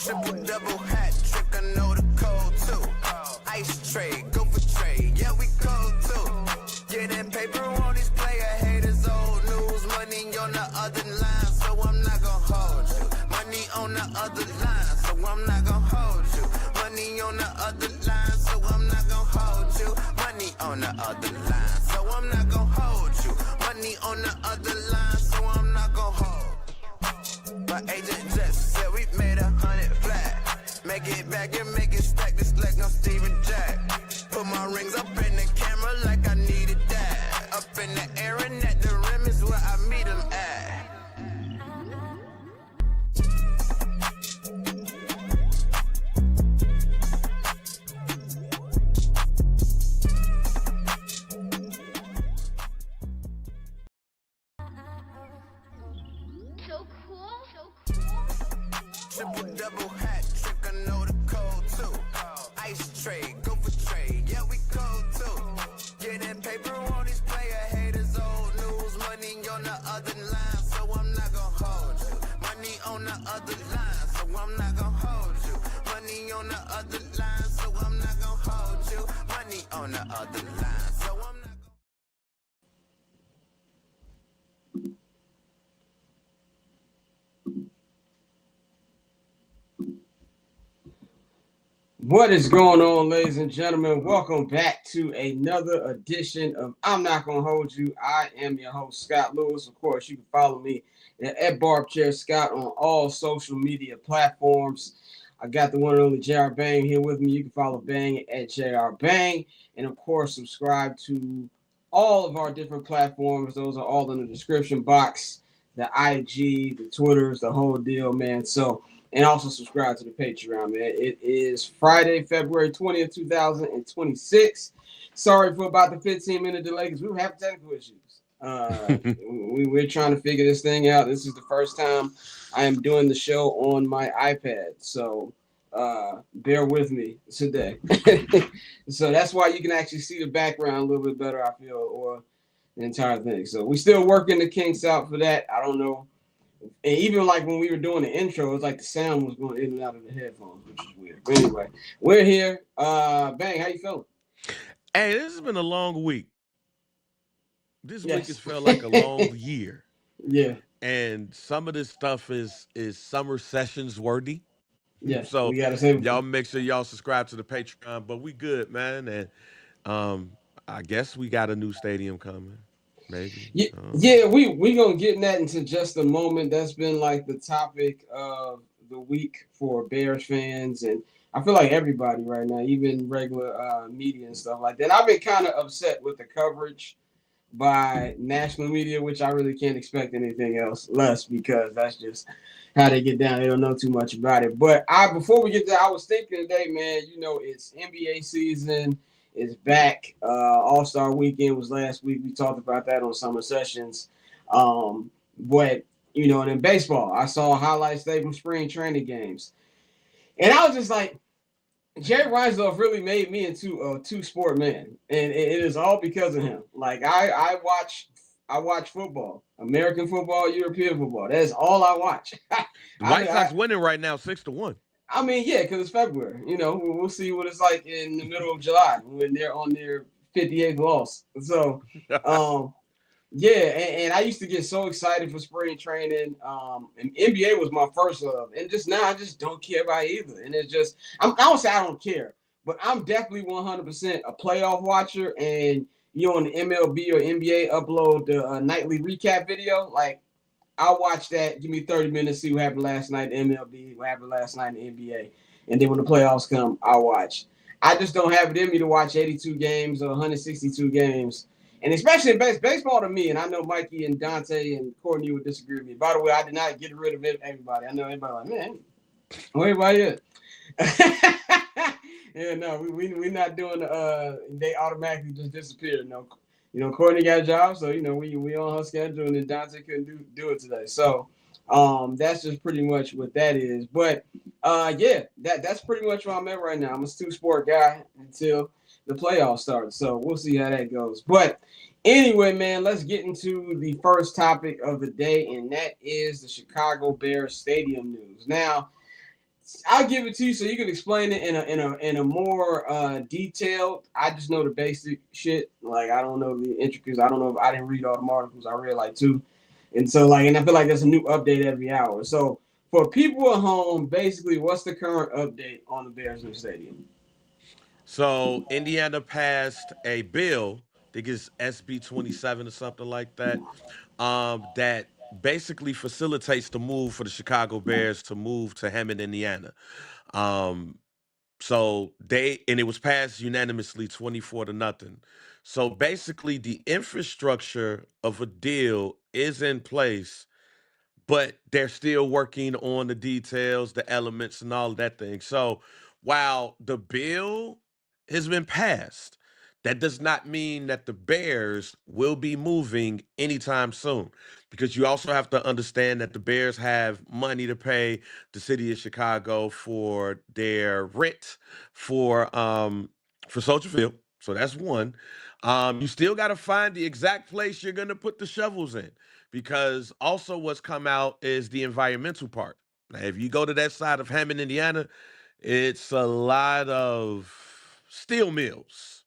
Triple double hat trick, I know the code too. Ice trade, go for trade, yeah we cold too. Getting paper on these player haters, old news. Money on the other line, so I'm not gonna hold you. Money on the other line, so I'm not gonna hold you. Money on the other line, so I'm not gonna hold you. Money on the other line, so I'm not gonna hold you. Money on the other line, so I'm not gonna hold. My agent just said we made 100 flat. Make it back and make it stack, just like I'm Steven Jack. Put my rings up in the camera like I needed that. Up in the air and at the rim is where I meet them at. Triple double hat trick, I know the code too. Ice trade, go for trade, yeah we cold too. Getting paper on these player haters, old news. Money on the other line, so I'm not gonna hold you. Money on the other line, so I'm not gonna hold you. Money on the other line, so I'm not gonna hold you. Money on the other line, so I'm not gonna. What is going on, ladies and gentlemen? Welcome back to another edition of I'm Not Gonna Hold You. I am your host, Scott Lewis. Of course, you can follow me at Barbchair Scott on all social media platforms. I got the one and only JR Bang here with me. You can follow Bang at JR Bang. And of course, subscribe to all of our different platforms. Those are all in the description box. The IG, the Twitters, the whole deal, man. So, and also subscribe to the Patreon, man. It is Friday, February 20th, 2026. Sorry for about the 15-minute delay because we were having technical issues. We're trying to figure this thing out. This is the first time I am doing the show on my iPad. So bear with me today. So that's why you can actually see the background a little bit better, I feel, or the entire thing. So we're still working the kinks out for that. I don't know. And even like when we were doing the intro, it was like the sound was going in and out of the headphones, which is weird. But anyway, we're here. Bang, how you feeling? Hey, this has been a long week. This week has felt like a long year. Yeah. And some of this stuff is summer sessions worthy. Yeah. So we gotta say y'all make sure y'all subscribe to the Patreon. But we good, man. And I guess we got a new stadium coming. Maybe. Yeah, we gonna get in that into just a moment. That's been like the topic of the week for Bears fans, and I feel like everybody right now, even regular media and stuff like that. I've been kind of upset with the coverage by national media, which I really can't expect anything less because that's just how they get down. They don't know too much about it. But before we get there, I was thinking today, man, it's NBA season. Is back. All-Star weekend was last week. We talked about that on Summer Sessions. But, and in baseball, I saw highlights today from spring training games. And I was just like, Jerry Reinsdorf really made me into a two-sport man. And it is all because of him. Like, I watch football, American football, European football. That's all I watch. The White Sox winning right now 6-1. I mean, yeah, because it's February. We'll see what it's like in the middle of July when they're on their 58th loss. So, yeah, and I used to get so excited for spring training. And NBA was my first love. And just now, I just don't care about either. And it's just, I don't say I don't care, but I'm definitely 100% a playoff watcher. And, on the MLB or NBA upload the nightly recap video, like, I'll watch that. Give me 30 minutes, see what happened last night in MLB, what happened last night in the NBA. And then when the playoffs come, I'll watch. I just don't have it in me to watch 82 games or 162 games. And especially in baseball to me, and I know Mikey and Dante and Courtney would disagree with me. By the way, I did not get rid of everybody. I know everybody like, man, where everybody at? Yeah, no, we're not doing they automatically just disappeared. No. Courtney got a job, so we on her schedule, and then Dante couldn't do it today. So, that's just pretty much what that is. But that's pretty much where I'm at right now. I'm a two-sport guy until the playoffs start. So we'll see how that goes. But anyway, man, let's get into the first topic of the day, and that is the Chicago Bears stadium news. Now, I'll give it to you so you can explain it in a more detailed. I just know the basic shit. Like I don't know the intricacies. I don't know if I didn't read all the articles. I read like two, and so like and I feel like there's a new update every hour. So for people at home, basically, what's the current update on the Bears new stadium? So Indiana passed a bill, I think it's SB 27 or something like that, that basically facilitates the move for the Chicago Bears to move to Hammond, Indiana. Um, so it was passed unanimously 24 to nothing. So basically the infrastructure of a deal is in place, but they're still working on the details, the elements, and all of that thing. So while the bill has been passed, that does not mean that the Bears will be moving anytime soon, because you also have to understand that the Bears have money to pay the city of Chicago for their rent for Soldier Field. So that's one. You still got to find the exact place you're going to put the shovels in, because also what's come out is the environmental part. Now, if you go to that side of Hammond, Indiana, it's a lot of steel mills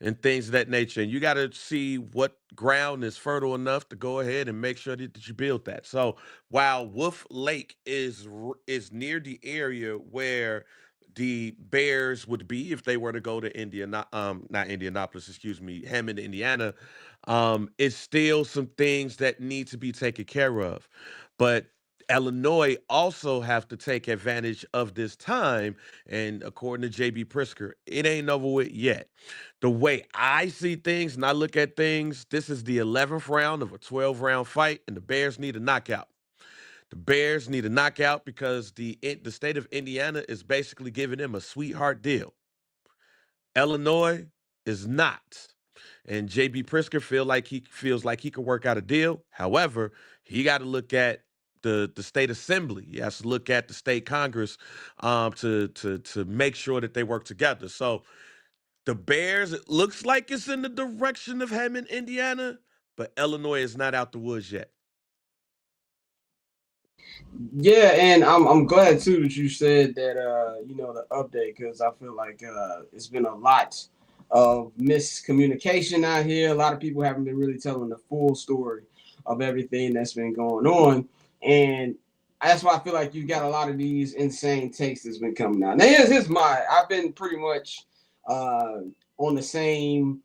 and things of that nature. And you got to see what ground is fertile enough to go ahead and make sure that you build that. So while Wolf Lake is near the area where the Bears would be if they were to go to not Indianapolis, excuse me, Hammond, Indiana, it's still some things that need to be taken care of. But Illinois also have to take advantage of this time. And according to JB Prisker, it ain't over with yet. The way I see things and I look at things, this is the 11th round of a 12-round fight, and the Bears need a knockout. The Bears need a knockout because the state of Indiana is basically giving them a sweetheart deal. Illinois is not. And JB Prisker feels like he can work out a deal. However, he got to look at the state assembly. He has to look at the state Congress to make sure that they work together. So the Bears, it looks like it's in the direction of Hammond, Indiana, but Illinois is not out the woods yet. Yeah, and I'm glad too that you said that the update, because I feel like it's been a lot of miscommunication out here. A lot of people haven't been really telling the full story of everything that's been going on, and that's why I feel like you got a lot of these insane takes that's been coming out. Now here's my I've been pretty much on the same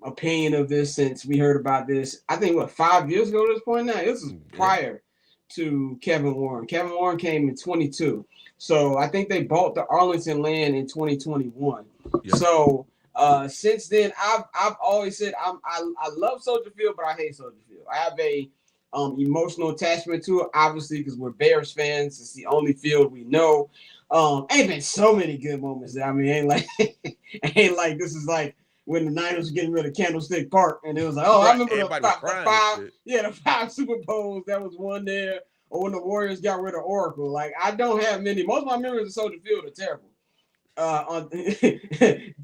opinion of this since we heard about this. I think 5 years ago at this point now. This is prior to Kevin Warren. Kevin Warren came in 22. So I think they bought the Arlington land in 2021. Yeah. So since then, I've always said I love Soldier Field, but I hate Soldier Field. I have a emotional attachment to it, obviously, because we're Bears fans. It's the only field we know. Ain't been so many good moments there. I mean, ain't like this is like when the Niners were getting rid of Candlestick Park, and it was like, I remember the five Super Bowls that was won there, or when the Warriors got rid of Oracle. Like, I don't have many. Most of my memories of Soldier Field are terrible.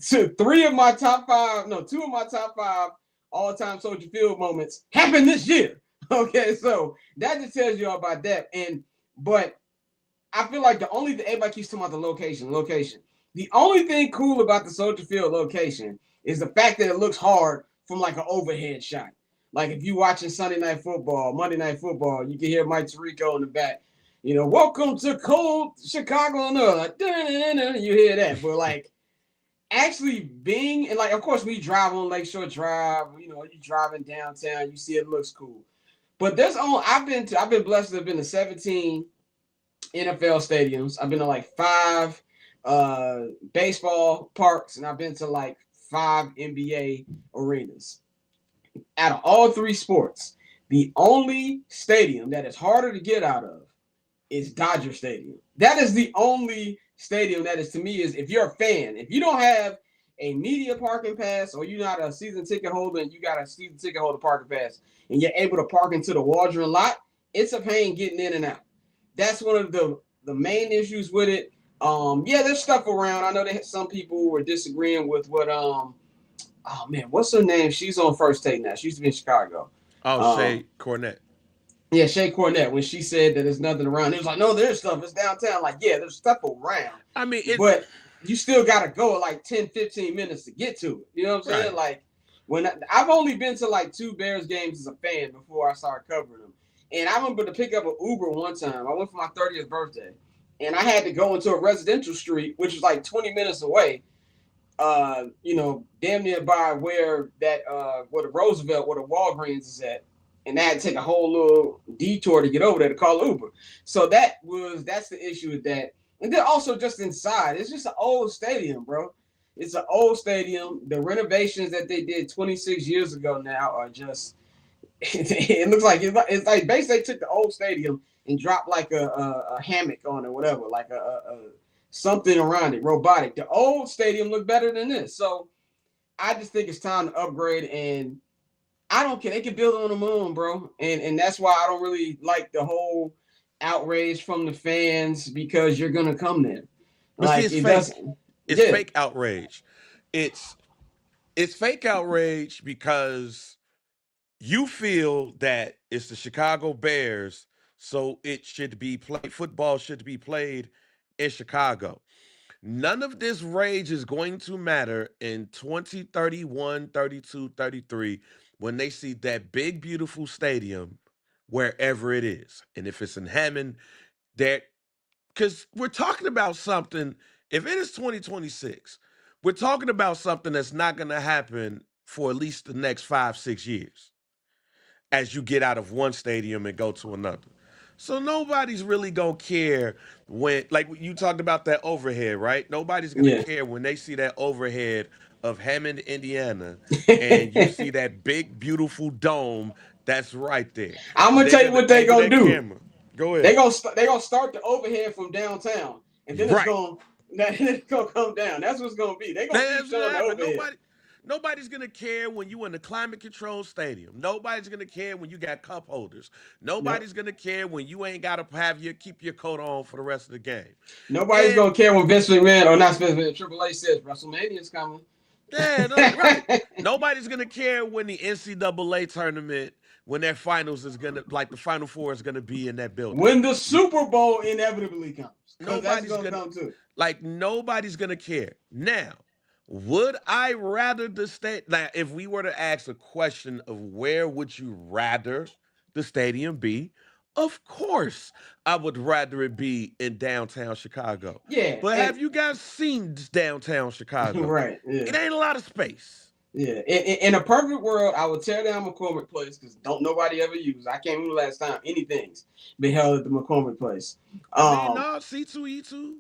Two of my top five all-time Soldier Field moments happened this year. Okay, so that just tells you all about that. But I feel like the only thing everybody keeps talking about the location. The only thing cool about the Soldier Field location is the fact that it looks hard from like an overhead shot. Like if you watching Monday Night Football, you can hear Mike Tirico in the back. Welcome to cold Chicago, and like, you hear that. But like actually being, and like of course we drive on Lakeshore Drive. You driving downtown, you see it looks cool. But I've been blessed to have been to 17 NFL stadiums. I've been to like 5 baseball parks, and I've been to like 5 NBA arenas. Out of all 3 sports, the only stadium that is harder to get out of is Dodger Stadium. That is the only stadium that is, to me, is if you're a fan, if you don't have a media parking pass, or you're not a season ticket holder and you got a season ticket holder parking pass, and you're able to park into the Waldron lot, it's a pain getting in and out. That's one of the main issues with it. There's stuff around. I know that some people were disagreeing with what what's her name? She's on First Take now. She used to be in Chicago. Shay Cornett. Yeah, Shay Cornett, when she said that there's nothing around, it was like, no, there's stuff. It's downtown. Like, yeah, there's stuff around, I mean, it's but you still got to go like 10, 15 minutes to get to it. You know what I'm saying? right. Like, I've only been to like 2 Bears games as a fan before I started covering them. And I remember to pick up an Uber one time. I went for my 30th birthday, and I had to go into a residential street, which was like 20 minutes away. Damn near by where the Roosevelt, where the Walgreens is at, and I had to take a whole little detour to get over there to call Uber. So that's the issue with that. And then also just inside, it's just an old stadium, bro. It's an old stadium. The renovations that they did 26 years ago now are just. It looks like it's like basically they took the old stadium and dropped like a hammock on it, whatever, like a something around it, robotic. The old stadium looked better than this, so I just think it's time to upgrade. And I don't care. They can build it on the moon, bro. And that's why I don't really like the whole outrage from the fans because you're gonna come there. But see, Like it's it fake. doesn't. It's Yeah, fake outrage. It's it's fake outrage because you feel that it's the Chicago Bears, so it should be played. Football should be played in Chicago. None of this rage is going to matter in 2031, 32, 33 when they see that big, beautiful stadium wherever it is. And if it's in Hammond, that because we're talking about something, if it is 2026, we're talking about something that's not going to happen for at least the next 5, 6 years as you get out of one stadium and go to another. So nobody's really gonna care when, like you talked about that overhead, right? Nobody's gonna yeah. care when they see that overhead of Hammond, Indiana, and you see that big, beautiful dome that's right there. I'm gonna They're tell you gonna what they angle gonna that do. camera. Go They ahead. gonna they gonna start the overhead from downtown, and then it's Right. gonna it's gonna come down. That's what's gonna be. They gonna keep That's what showing the happened. overhead. Nobody's gonna care when you in the climate control stadium. Nobody's gonna care when you got cup holders. Yep. Nobody's gonna care when you ain't gotta have your keep your coat on for the rest of the game. Nobody's And gonna care when Vince McMahon or not Vince McMahon, Triple H says WrestleMania's coming. yeah, no, right. Nobody's gonna care when the NCAA tournament, when their finals is gonna like the Final Four is gonna be in that building. When the Super Bowl inevitably comes, because that's Nobody's gonna gonna come too. nobody's gonna care. Now, would I rather the state like if we were to ask a question of where would you rather the stadium be? Of course, I would rather it be in downtown Chicago. Yeah, But and have you guys seen downtown Chicago? right, yeah, It ain't a lot of space. yeah. In a perfect world, I would tear down McCormick Place because don't nobody ever use. I can't remember the last time anything's been held at the McCormick Place. I mean, Um, no, C2E2.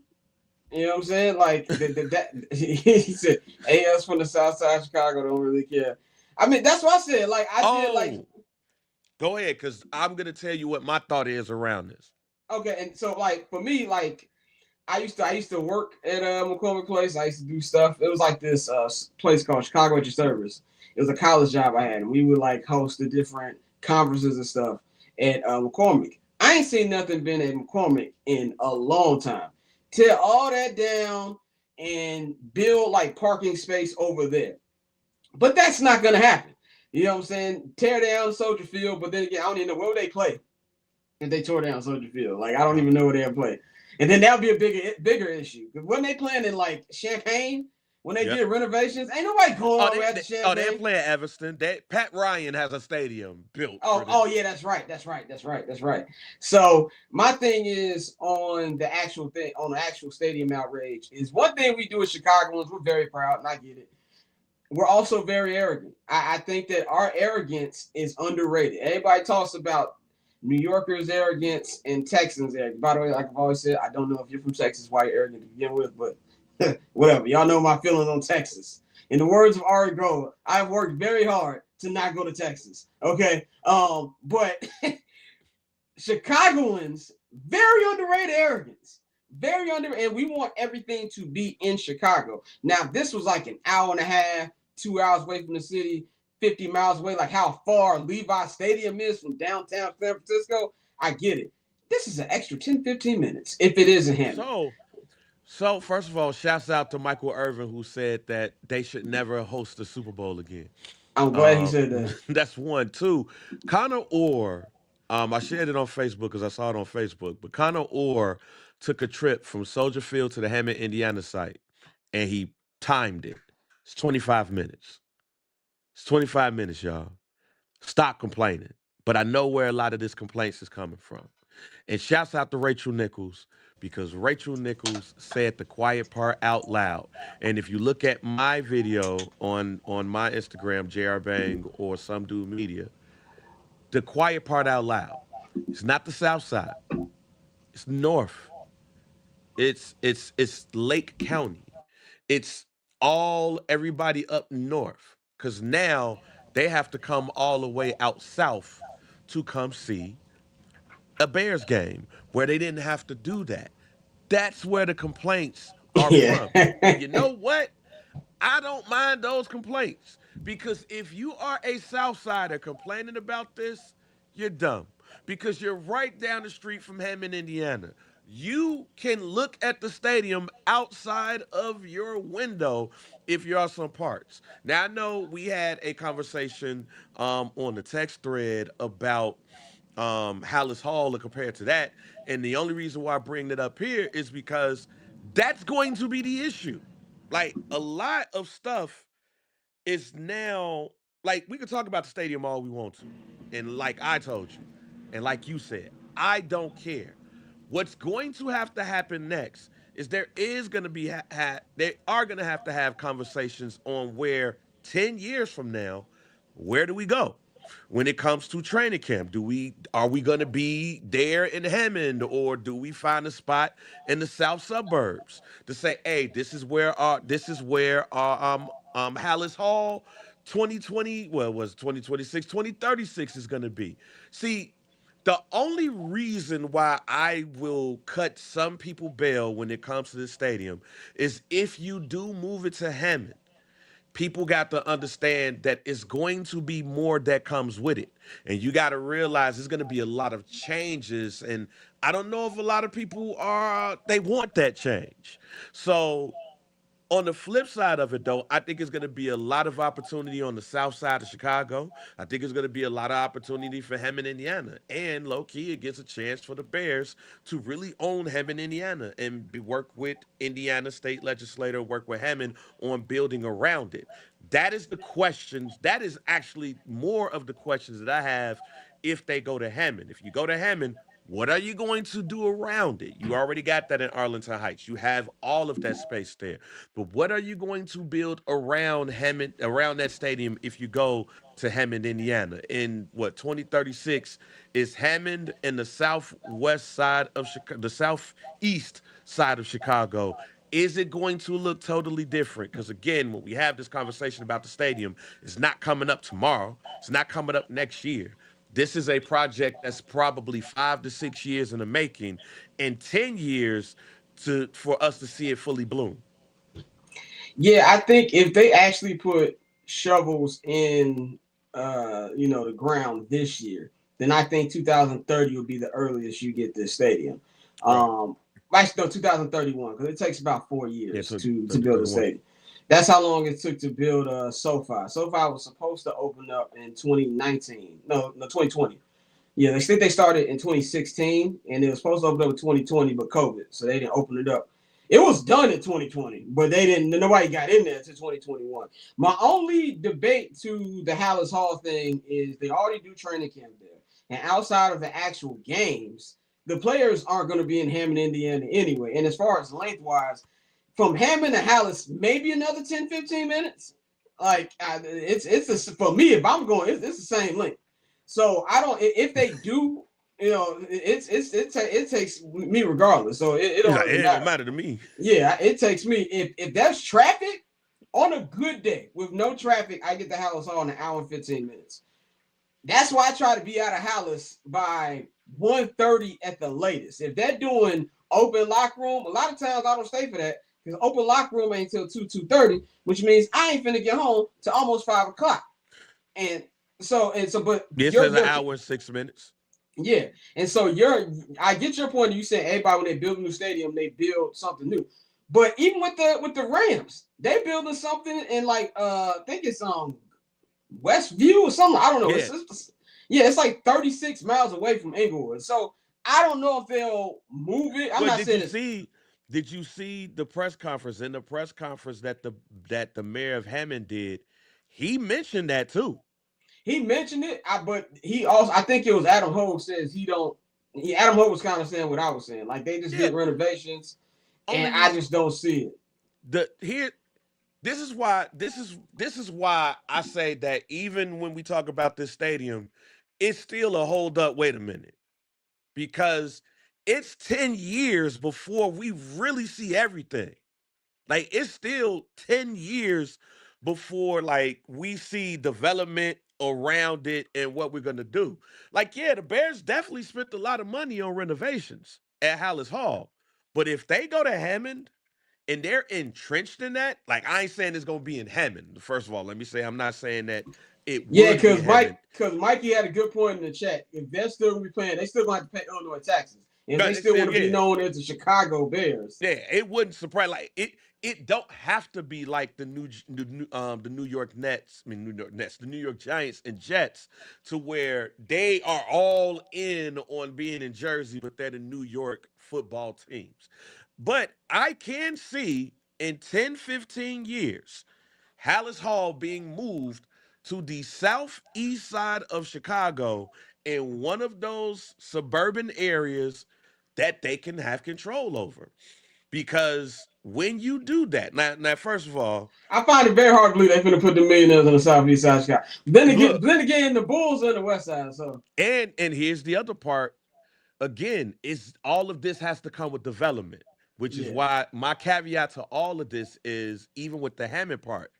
You know what I'm saying? Like that he said, AS from the South Side of Chicago don't really care. I mean, that's what I said. Like I did like Oh, go ahead, because I'm gonna tell you what my thought is around this. okay, and so like for me, like I used to work at McCormick Place. I used to do stuff. It was like this place called Chicago at Your Service. It was a college job I had, and we would like host the different conferences and stuff at McCormick. I ain't seen nothing been at McCormick in a long time. Tear all that down and build like parking space over there. But that's not gonna happen. You know what I'm saying? Tear down Soldier Field, but then again, I don't even know where would they play if they tore down Soldier Field. Like I don't even know where they'll play. And then that would be a bigger issue. Because when they playing in like Champaign, when they Yep. did renovations, ain't nobody going Oh, all the way out to they're Champagne. playing Evanston. Pat Ryan has a stadium built for Oh them. yeah, that's right. That's right. That's right. That's right. So my thing is on the actual thing, on the actual stadium outrage, is one thing we do as Chicagoans, we're very proud, and I get it. We're also very arrogant. I think that our arrogance is underrated. Everybody talks about New Yorkers' arrogance and Texans' arrogance. By the way, like I've always said, I don't know if you're from Texas, why you're arrogant to begin with, but whatever. Y'all know my feelings on Texas. In the words of Ari Gold, I've worked very hard to not go to Texas. Okay. But Chicagoans, very underrated arrogance. Very underrated. And we want everything to be in Chicago. Now, this was like an hour and a half, 2 hours away from the city, 50 miles away, like how far Levi Stadium is from downtown San Francisco. I get it. This is an extra 10, 15 minutes if it isn't Hammond. So, so first of all, shouts out to Michael Irvin who said that they should never host the Super Bowl again. I'm glad he said that. That's one. Two, Connor Orr. I shared it on Facebook because I saw it on Facebook. But Connor Orr took a trip from Soldier Field to the Hammond, Indiana site, and he timed it. It's 25 minutes. It's 25 minutes, y'all. Stop complaining. But I know where a lot of this complaints is coming from. And shouts out to Rachel Nichols because Rachel Nichols said the quiet part out loud. And if you look at my video on my Instagram, JR Bang or Some Dude Media, the quiet part out loud. It's not the South Side. It's North. It's Lake County. It's all everybody up north. Cause now they have to come all the way out south to come see a Bears game where they didn't have to do that. That's where the complaints are Yeah. from. And you know what? I don't mind those complaints because if you are a Southsider complaining about this, you're dumb because you're right down the street from Hammond, Indiana. You can look at the stadium outside of your window if you're on some parts. Now, I know we had a conversation on the text thread about Hallis Hall and compared to that. And the only reason why I bring it up here is because that's going to be the issue. Like a lot of stuff is now like we could talk about the stadium all we want to. And like I told you, and like you said, I don't care. What's going to have to happen next is there is going to be they are going to have conversations on where 10 years from now, where do we go? When it comes to training camp, are we going to be there in Hammond or do we find a spot in the south suburbs to say, hey, this is where our Hallis Hall 2020, well, it was 2026, 2036 is going to be. See, the only reason why I will cut some people bail when it comes to the stadium is if you do move it to Hammond, people got to understand that it's going to be more that comes with it. And you got to realize there's going to be a lot of changes. And I don't know if a lot of people they want that change. So on the flip side of it, though, I think it's going to be a lot of opportunity on the south side of Chicago. I think it's going to be a lot of opportunity for Hammond, Indiana. And low key, it gets a chance for the Bears to really own Hammond, Indiana, and work with Indiana state legislator, work with Hammond on building around it. That is the questions. That is actually more of the questions that I have if they go to Hammond. If you go to Hammond, what are you going to do around it? You already got that in Arlington Heights. You have all of that space there. But what are you going to build around Hammond, around that stadium if you go to Hammond, Indiana? In what 2036 is Hammond in the southwest side of Chicago, the southeast side of Chicago. Is it going to look totally different? Because again, when we have this conversation about the stadium, it's not coming up tomorrow. It's not coming up next year. This is a project that's probably 5 to 6 years in the making, and 10 years for us to see it fully bloom. Yeah, I think if they actually put shovels in, the ground this year, then I think 2030 will be the earliest you get this stadium. Right. Actually, no, 2031, because it takes about 4 years to build a 31. stadium. That's how long it took to build SoFi. SoFi was supposed to open up in 2019. No, 2020. Yeah, they think they started in 2016, and it was supposed to open up in 2020, but COVID, so they didn't open it up. It was done in 2020, but nobody got in there until 2021. My only debate to the Hallis Hall thing is they already do training camp there. And outside of the actual games, the players aren't going to be in Hammond, Indiana anyway. And as far as lengthwise, from Hammond to Hallis, maybe another 10, 15 minutes. Like for me, if I'm going, it's the same length. So I don't. If they do, it takes me regardless. So it don't really matter to me. Yeah, it takes me. If there's traffic on a good day with no traffic, I get the Hallis Hall in an hour and 15 minutes. That's why I try to be out of Hallis by 1:30 at the latest. If they're doing open locker room, a lot of times I don't stay for that. Because open locker room ain't until 2:30, which means I ain't finna get home to almost 5 o'clock. But this is an hour and 6 minutes. Yeah, and so I get your point. You saying everybody when they build a new stadium, they build something new. But even with the Rams, they building something in I think it's Westview or something. I don't know. Yeah. Yeah, it's like 36 miles away from Inglewood. So I don't know if they'll move it. I'm Well, not saying it's. did you see the press conference? In the press conference that the mayor of Hammond did, he mentioned that too. He mentioned it, but he also, I think it was Adam Hogue says he don't. Adam Hogue was kind of saying what I was saying. Like they just Yeah. did renovations, Only and I reason just don't see it. the here this is why I say that even when we talk about this stadium, it's still a hold up. Wait a minute, because it's 10 years before we really see everything. Like it's still 10 years before like we see development around it and what we're gonna do. Like, yeah, the Bears definitely spent a lot of money on renovations at Hallis Hall. But if they go to Hammond and they're entrenched in that, like I ain't saying it's gonna be in Hammond. First of all, let me say I'm not saying that it Yeah, would be in Hammond. because Mikey had a good point in the chat. If they're still gonna be playing, they still gonna have to pay Illinois taxes, and if No, they they still still want to be yeah. known as the Chicago Bears. Yeah, it wouldn't surprise. Like it don't have to be like the New York Nets. I mean, New York Nets, the New York Giants and Jets, to where they are all in on being in Jersey, but they're the New York football teams. But I can see in 10, 15 years, Hallis Hall being moved to the southeast side of Chicago in one of those suburban areas that they can have control over. Because when you do that, now first of all, I find it very hard to believe they're gonna put the millionaires on the southeast side of Chicago. look, Then again, the Bulls are on the west side. So and here's the other part. Again, is all of this has to come with development, which is yeah, why my caveat to all of this is even with the Hammond part,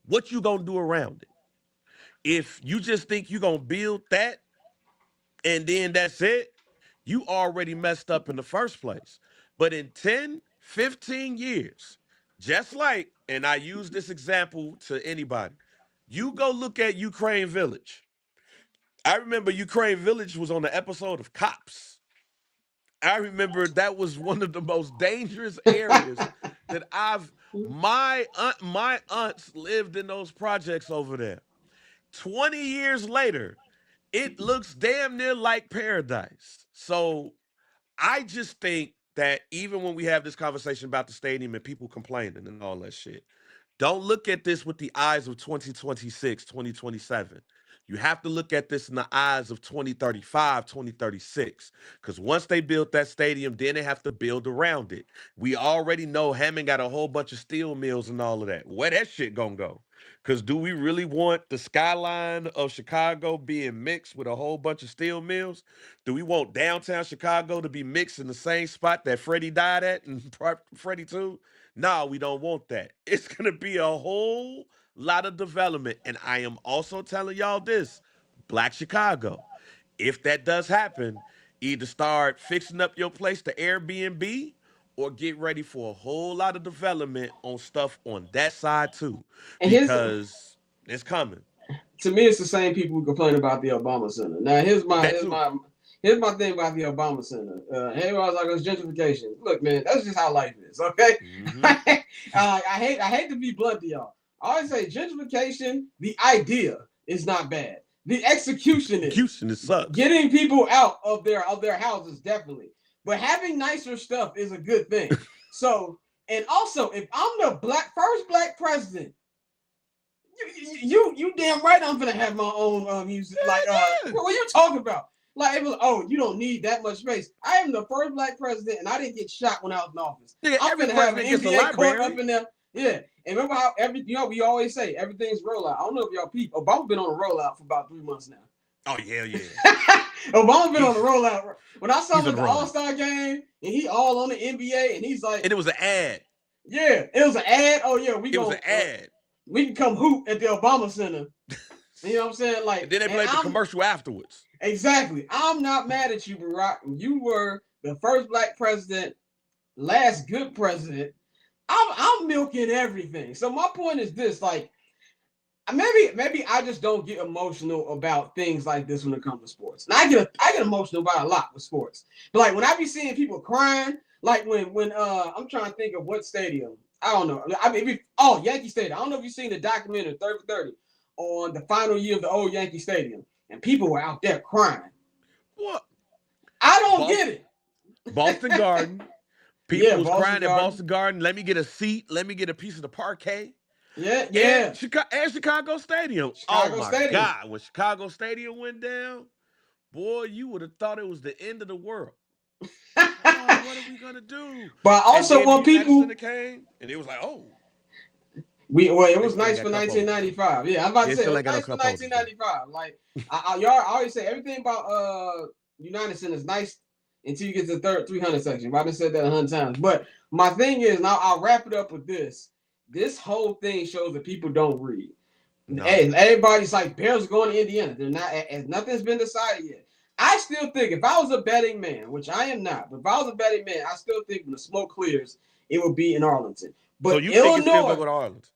what you gonna do around it? If you just think you're gonna build that and then that's it, you already messed up in the first place. But in 10, 15 years, just like, and I use this example to anybody, you go look at Ukraine Village. I remember Ukraine Village was on the episode of Cops. I remember that was one of the most dangerous areas that my aunts lived in those projects over there. 20 years later, it looks damn near like paradise. So I just think that even when we have this conversation about the stadium and people complaining and all that shit, don't look at this with the eyes of 2026, 2027. You have to look at this in the eyes of 2035, 2036. Because once they build that stadium, then they have to build around it. We already know Hammond got a whole bunch of steel mills and all of that. Where that shit gonna go? Because do we really want the skyline of Chicago being mixed with a whole bunch of steel mills? Do we want downtown Chicago to be mixed in the same spot that Freddie died at and Freddie too? No, we don't want that. It's going to be a whole lot of development. And I am also telling y'all this, Black Chicago, if that does happen, either start fixing up your place to Airbnb or get ready for a whole lot of development on stuff on that side too, and because it's coming. to me, it's the same people who complain about the Obama Center. Now, That too. here's my thing about the Obama Center. Everyone's like, it's gentrification. Look, man, that's just how life is. Okay, Hmm. I hate to be blunt to y'all. I always say gentrification. The idea is not bad. The execution is. Execution, it sucks. Getting people out of their houses definitely, but having nicer stuff is a good thing. So, and also, if I'm the first black president, you damn right I'm gonna have my own music. Like, what are you talking about? Like, it was, oh, you don't need that much space. I am the first black president, and I didn't get shot when I was in office. Yeah, I'm every gonna have an president gets a NBA court library. up in there. Yeah, and remember how we always say everything's rollout. I don't know if y'all peep. Obama been on a rollout for about 3 months now. Oh, yeah. Obama been on the rollout. When I saw him at the rollout. All-Star game, and he all on the NBA, and he's like, And it was an ad. yeah, it was an ad. Oh yeah, It was an ad. We can come hoop at the Obama Center. You know what I'm saying? Like, And then they played the commercial afterwards. Exactly. I'm not mad at you, Barack. You were the first black president, last good president. I'm milking everything. So my point is this: like, maybe I just don't get emotional about things like this when it comes to sports. And I get emotional about a lot with sports. But like when I be seeing people crying, like when I'm trying to think of what stadium. I don't know. Yankee Stadium. I don't know if you've seen the documentary 30 for 30 on the final year of the old Yankee Stadium. and people were out there crying. What? I don't get it. Boston Garden. People Yeah, was Boston crying Garden. at Boston Garden. Let me get a seat. Let me get a piece of the parquet. Yeah. And Chicago Stadium. Chicago Oh my Stadium. God. When Chicago Stadium went down, boy, you would have thought it was the end of the world. Oh, what are we gonna do? But I also want people. Came, and it was like, oh. It was nice for 1995. Yeah, I'm about to say it was nice for 1995. Like y'all always say everything about United Center is nice until you get to the third 300 section. I've said that 100 times. But my thing is, now I'll wrap it up with this. This whole thing shows that people don't read. No. Hey, everybody's like, Bears are going to Indiana. They're not. Nothing's been decided yet. I still think if I was a betting man, which I am not, but if I was a betting man, I still think when the smoke clears, it would be in Arlington. But so you think it's still going to Arlington?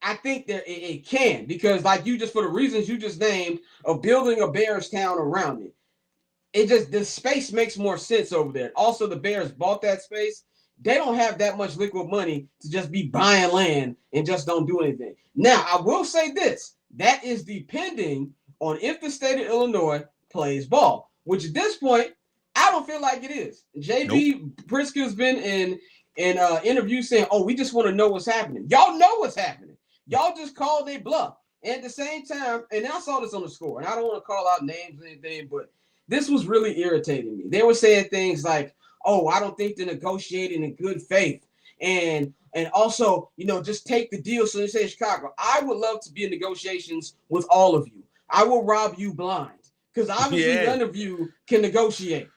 I think that it can, because like you just, for the reasons you just named, of building a Bears town around it, the space makes more sense over there. Also, the Bears bought that space. They don't have that much liquid money to just be buying land and just don't do anything. Now, I will say this. That is depending on if the state of Illinois plays ball, which at this point, I don't feel like it is. JB Pritzker's been in interviews saying, oh, we just want to know what's happening. Y'all know what's happening. Y'all just called a bluff. And at the same time, and I saw this on the score, and I don't want to call out names or anything, but this was really irritating me. They were saying things like, oh, I don't think they're negotiating in good faith. And also, just take the deal. So they say Chicago, I would love to be in negotiations with all of you. I will rob you blind, because obviously none of you can negotiate.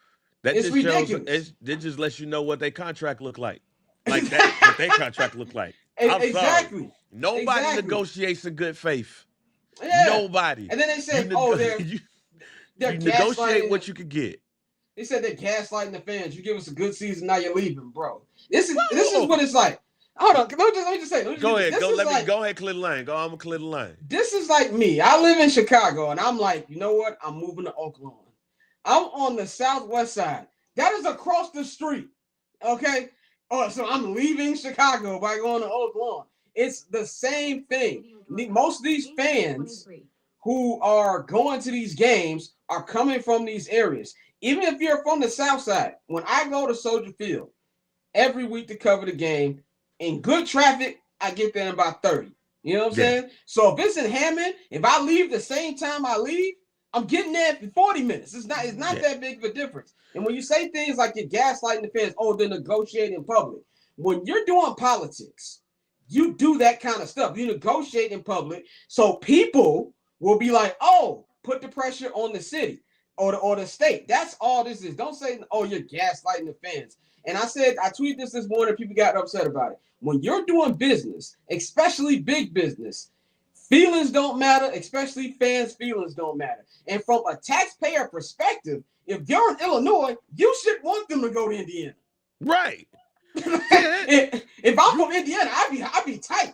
It's ridiculous. It just lets you know what their contract look like. Like that, what their contract look like. Exactly. Sorry. Nobody negotiates in good faith. Yeah. Nobody. And then they said, you negotiate what you could get. They said they're gaslighting the fans. You give us a good season, now you're leaving, bro. This is what it's like. Hold on, let me just say. Go ahead, go ahead, clear the lane. Go, I'm gonna clear the lane. This is like me. I live in Chicago, and I'm like, you know what? I'm moving to Oakland. I'm on the southwest side. That is across the street. Okay. Oh, so I'm leaving Chicago by going to Oak Lawn. It's the same thing. Most of these fans who are going to these games are coming from these areas. Even if you're from the south side, when I go to Soldier Field every week to cover the game, in good traffic, I get there in about 30. You know what I'm saying? So if it's in Hammond, if I leave the same time I leave, I'm getting there in 40 minutes. It's not that big of a difference. And when you say things like you're gaslighting the fans, oh, they're negotiating in public. When you're doing politics, you do that kind of stuff. You negotiate in public, so people will be like, oh, put the pressure on the city or the state. That's all this is. Don't say, oh, you're gaslighting the fans. And I tweeted this morning, people got upset about it. When you're doing business, especially big business, feelings don't matter, especially fans' feelings don't matter. And from a taxpayer perspective, if you're in Illinois, you should want them to go to Indiana. Right. if I'm from Indiana, I'd be tight.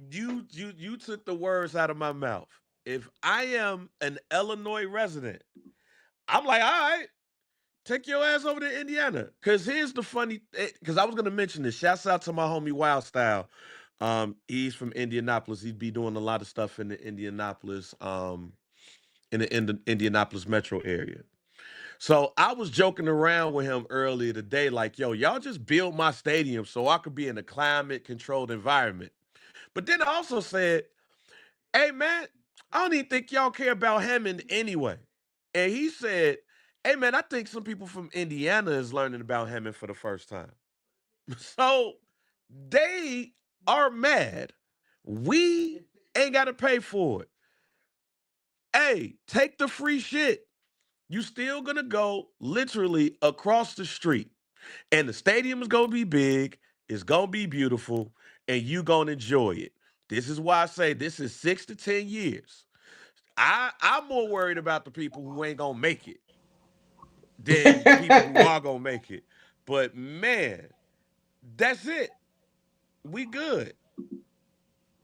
You took the words out of my mouth. If I am an Illinois resident, I'm like, all right, take your ass over to Indiana. Because here's the funny, because I was going to mention this. Shouts out to my homie Wild Style. He's from Indianapolis. He'd be doing a lot of stuff in the Indianapolis, in the Indianapolis metro area. So I was joking around with him earlier today, like, yo, y'all just build my stadium so I could be in a climate-controlled environment. But then I also said, hey, man, I don't even think y'all care about Hammond anyway. And he said, hey, man, I think some people from Indiana is learning about Hammond for the first time. So they are mad. We ain't got to pay for it. Hey, take the free shit. You still going to go literally across the street. And the stadium is going to be big. It's going to be beautiful. And you going to enjoy it. This is why I say this is 6 to 10 years. I'm more worried about the people who ain't going to make it than people who are going to make it. But, man, that's it. We good.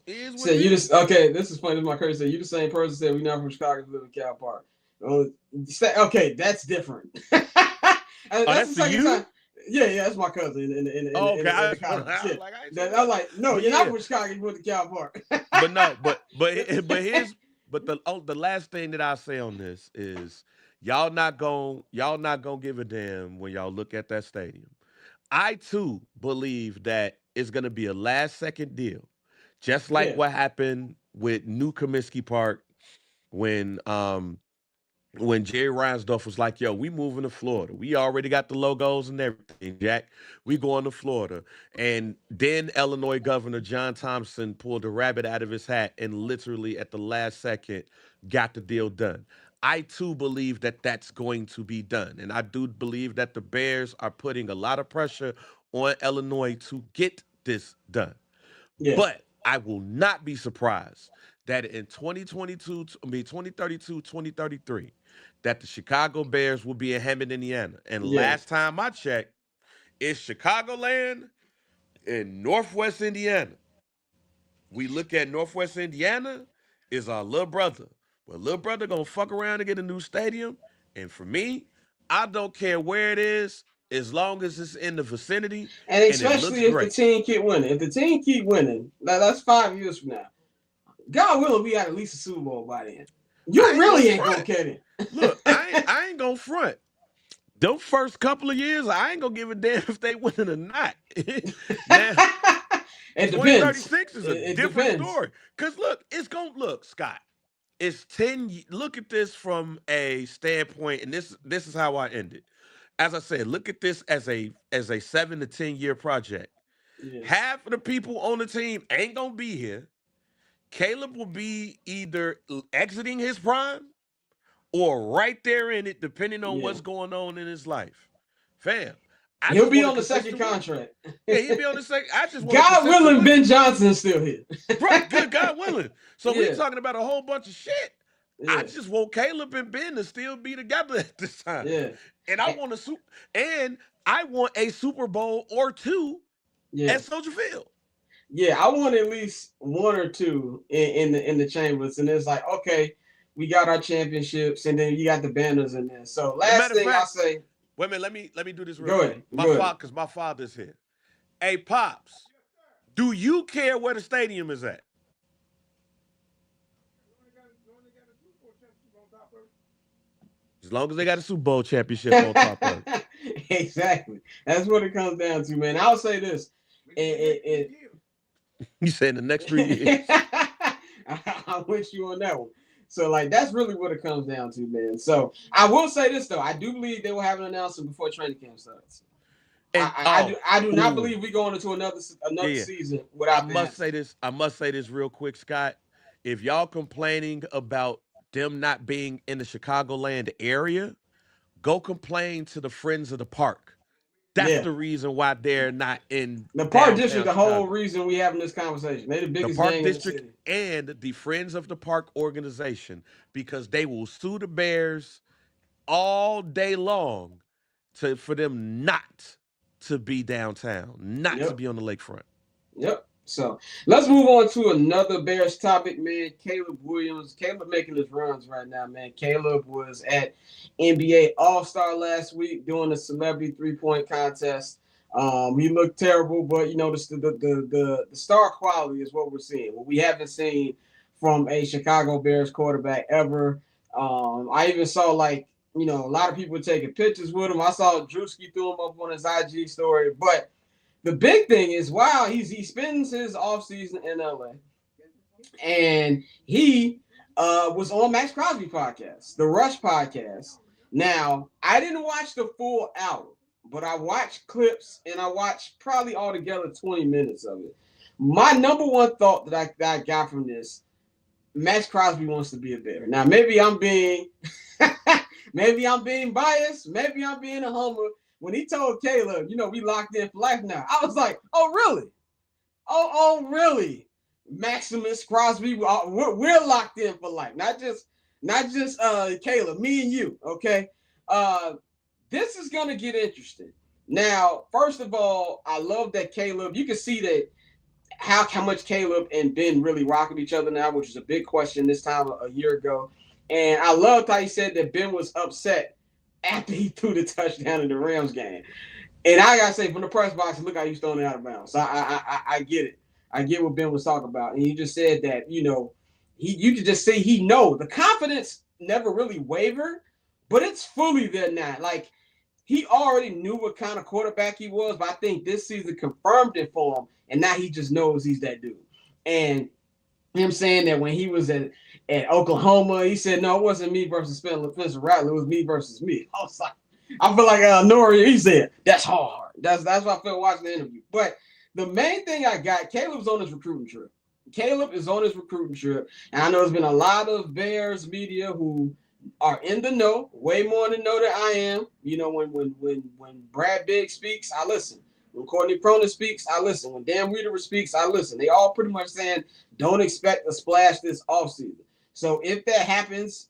So you just, okay, this is funny. This is my courtesy. You the same person said we not from Chicago, live in Cal Park. Okay, that's different. That's the you? Time. Yeah, that's my cousin. I was like, no, you're not from Chicago. You went to Cal Park. but here's But the last thing that I say on this is y'all not gonna give a damn when y'all look at that stadium. I too believe that it's gonna be a last second deal, just like Yeah, what happened with New Comiskey Park when Jerry Reinsdorf was like, "Yo, we moving to Florida. We already got the logos and everything, Jack. We going to Florida." And then Illinois Governor John Thompson pulled a rabbit out of his hat and literally at the last second got the deal done. I too believe that that's going to be done, and I do believe that the Bears are putting a lot of pressure on Illinois to get this done. yeah, But I will not be surprised that in 2022, I mean 2032, 2033, that the Chicago Bears will be in Hammond, Indiana. And yeah. last time I checked, it's Chicagoland in Northwest Indiana. We look at Northwest Indiana is our little brother. Well, little brother gonna fuck around and get a new stadium. And for me, I don't care where it is, as long as it's in the vicinity And and it looks especially if the great. team keep winning. If the team keep winning, that's 5 years from now. God willing, we got at least a Super Bowl by then. You I ain't gonna really ain't gonna front. get it. Look, I ain't gonna front. Them first couple of years, I ain't gonna give a damn if they winning or not. Now, It depends. 2036 is a It different depends. story. Cause look, it's gonna look, Scott. It's 10. Look at this from a standpoint, and this is how I end it. As I said, look at this as a 7 to 10 year project. Yeah, Half of the people on the team ain't gonna be here. Caleb will be either exiting his prime or right there in it, depending on yeah. what's going on in his life. Fam, I He'll just be want a on the second consistent win. contract. Yeah, he'll be on the second. I just want a God consistent willing, win. Ben Johnson's still here. Right, good God willing. So we Yeah, talking about a whole bunch of shit. I yeah, just want Caleb and Ben to still be together at this time. yeah, And I want a Super Bowl or two yeah. at Soldier Field. Yeah, I want at least one or two in the chambers, and it's like, okay, we got our championships, and then you got the banners in there. So As a last matter of thing I'll fact, say, wait a minute, let me do this real go quick. ahead, My go father, ahead. because my father's here. Hey, Pops, do you care where the stadium is at? As long as they got a Super Bowl championship on top of it. Exactly, that's what it comes down to, man. I'll say this, it You said in the next 3 years. I'm with you on that one. So like that's really what it comes down to, man. So I will say this though, I do believe they will have an announcement before training camp starts. And I do not ooh, believe we're going into another yeah. season I without the must answer. say this. I must say this real quick, Scott. If y'all complaining about them not being in the Chicagoland area, go complain to the Friends of the Park. That's Yeah, the reason why they're not in the Park District, downtown the whole Chicago. reason we having this conversation. They're the The biggest Park gang in the District city. and the Friends of the Park organization, because they will sue the Bears all day long for them not to be downtown, not to Yep. be on the lakefront. Yep. So let's move on to another Bears topic, man. Caleb Williams. Caleb making his runs right now, man. Caleb was at NBA All-Star last week doing the celebrity three-point contest. He looked terrible, but you know the star quality is what we're seeing. What we haven't seen from a Chicago Bears quarterback ever. I even saw a lot of people taking pictures with him. I saw Drewski threw him up on his IG story, but the big thing is, wow, he spends his offseason in LA, and he was on Max Crosby podcast, the Rush podcast. Now, I didn't watch the full hour, but I watched clips, and I watched probably altogether 20 minutes of it. My number one thought that I got from this: Max Crosby wants to be a Bear. Now, maybe I'm being maybe I'm being biased, maybe I'm being a homer. When he told Caleb, we locked in for life now, I was like, oh, really? Oh, really? Maximus Crosby, we're locked in for life. Not just Caleb, me and you, okay? This is going to get interesting. Now, first of all, I love that Caleb, you can see that how much Caleb and Ben really rock with each other now, which is a big question this time a year ago. And I loved how he said that Ben was upset after he threw the touchdown in the Rams game. And I gotta say, from the press box, look how he's throwing it out of bounds. So I get it. I get what Ben was talking about. And he just said that, you could just say he know the confidence never really wavered, but it's fully there now. Like he already knew what kind of quarterback he was, but I think this season confirmed it for him, and now he just knows he's that dude. And him saying that when he was at Oklahoma, he said, "No, it wasn't me versus Spencer Rattler. It was me versus me." I was like, I feel like Nori. He said, "That's hard." That's what I felt watching the interview. But the main thing I got, Caleb's on his recruiting trip. Caleb is on his recruiting trip, and I know there's been a lot of Bears media who are in the know, way more in the know than I am. You know, when Brad Biggs speaks, I listen. When Courtney Cronin speaks, I listen. When Dan Reeder speaks, I listen. They all pretty much saying, don't expect a splash this offseason. So if that happens,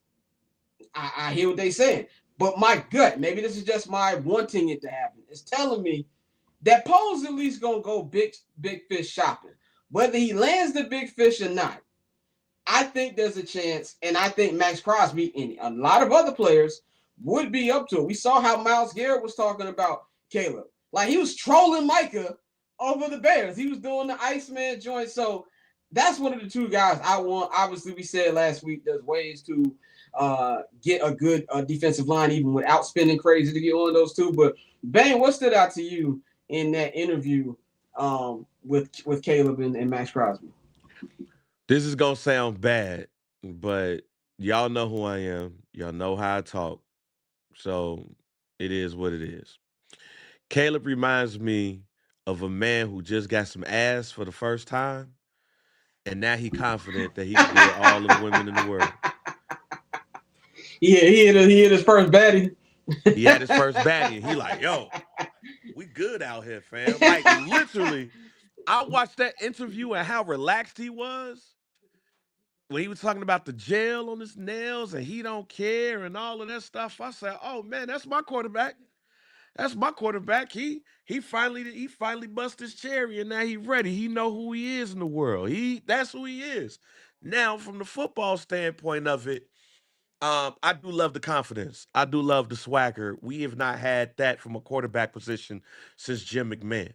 I hear what they're saying. But my gut, maybe this is just my wanting it to happen, is telling me that Poe's at least gonna go big fish shopping. Whether he lands the big fish or not, I think there's a chance, and I think Max Crosby and a lot of other players would be up to it. We saw how Myles Garrett was talking about Caleb. Like he was trolling Micah over the Bears. He was doing the Iceman joint. So that's one of the two guys I want. Obviously, we said last week there's ways to get a good defensive line even without spending crazy to get one of those two. But Bane, what stood out to you in that interview with Caleb and Max Crosby? This is gonna sound bad, but y'all know who I am. Y'all know how I talk. So it is what it is. Caleb reminds me of a man who just got some ass for the first time, and now he confident that he can get all of the women in the world. Yeah, he hit his first baddie. He had his first baddie, and he like, yo, we good out here, fam. Like literally, I watched that interview and how relaxed he was when he was talking about the gel on his nails and he don't care and all of that stuff. I said, oh man, that's my quarterback. That's my quarterback. He finally bust his cherry and now he ready. He know who he is in the world. That's who he is. Now, from the football standpoint of it, I do love the confidence. I do love the swagger. We have not had that from a quarterback position since Jim McMahon.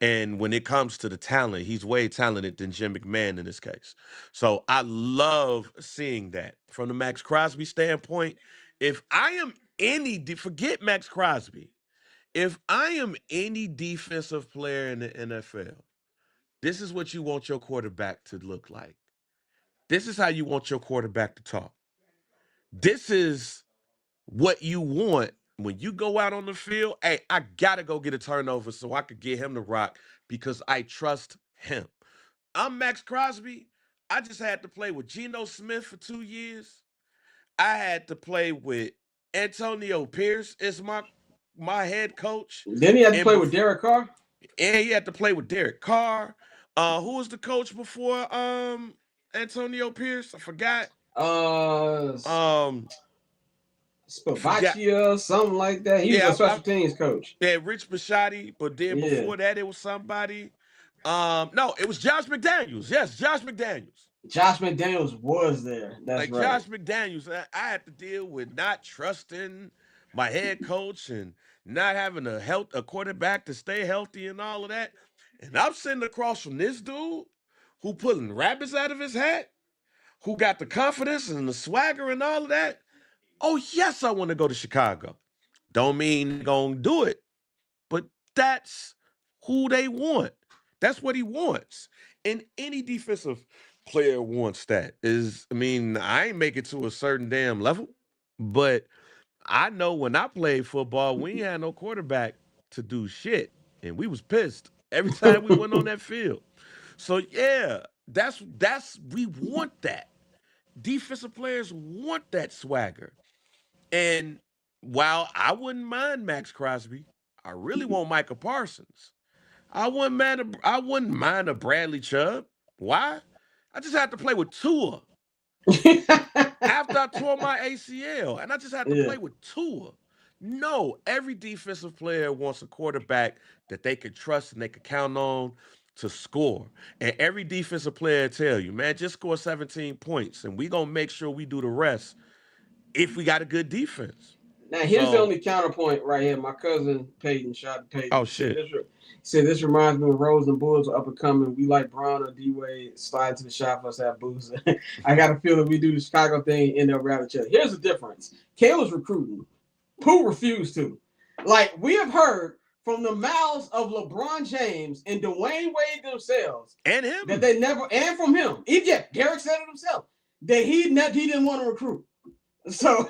And when it comes to the talent, he's way talented than Jim McMahon in this case. So I love seeing that. From the Max Crosby standpoint, if I am forget Max Crosby, if I am any defensive player in the NFL, this is what you want your quarterback to look like. This is how you want your quarterback to talk. This is what you want when you go out on the field. Hey, I gotta go get a turnover so I could get him to rock because I trust him. I'm Max Crosby. I just had to play with Geno Smith for 2 years. I had to play with Antonio Pierce as my head coach, Then he had to and play with Derek Carr. he had to play with Derek Carr. Who was the coach before Antonio Pierce? I forgot. Uh, Um, forgot. Spavacia, something like that. He was a Yeah, special teams coach. yeah, Rich Bisciotti, but then Yeah, before that it was somebody. No, it was Josh McDaniels. Yes, Josh McDaniels. Josh McDaniels was there. That's Like right. Josh McDaniels, I had to deal with not trusting my head coach and not having a quarterback to stay healthy and all of that. And I'm sitting across from this dude who pulling rabbits out of his hat, who got the confidence and the swagger and all of that. Oh yes, I want to go to Chicago. Don't mean they're gonna do it, but that's who they want. That's what he wants. And any defensive player wants that. I mean, I ain't make it to a certain damn level, but I know when I played football, we ain't had no quarterback to do shit. And we was pissed every time we went on that field. So yeah, that's we want that. Defensive players want that swagger. And while I wouldn't mind Max Crosby, I really want Micah Parsons. I wouldn't mind a Bradley Chubb. Why? I just had to play with Tua after I tore my ACL, and I just had to Yeah. play with Tua. No, every defensive player wants a quarterback that they can trust and they can count on to score. And every defensive player tell you, man, just score 17 points, and we gonna make sure we do the rest if we got a good defense. Now, here's the So, only counterpoint right here. My cousin Peyton, shout out to Peyton, oh shit. said this reminds me when Rose and Bulls were up and coming. We like Braun or D Wade slide to the shot for us to have booze. I got a feeling we do the Chicago thing, end up around each other. Here's the difference. Caleb's recruiting. Pooh refused to. Like, we have heard from the mouths of LeBron James and Dwayne Wade themselves, And him. that they never, and from him, even Derek said it himself, that he didn't want to recruit. So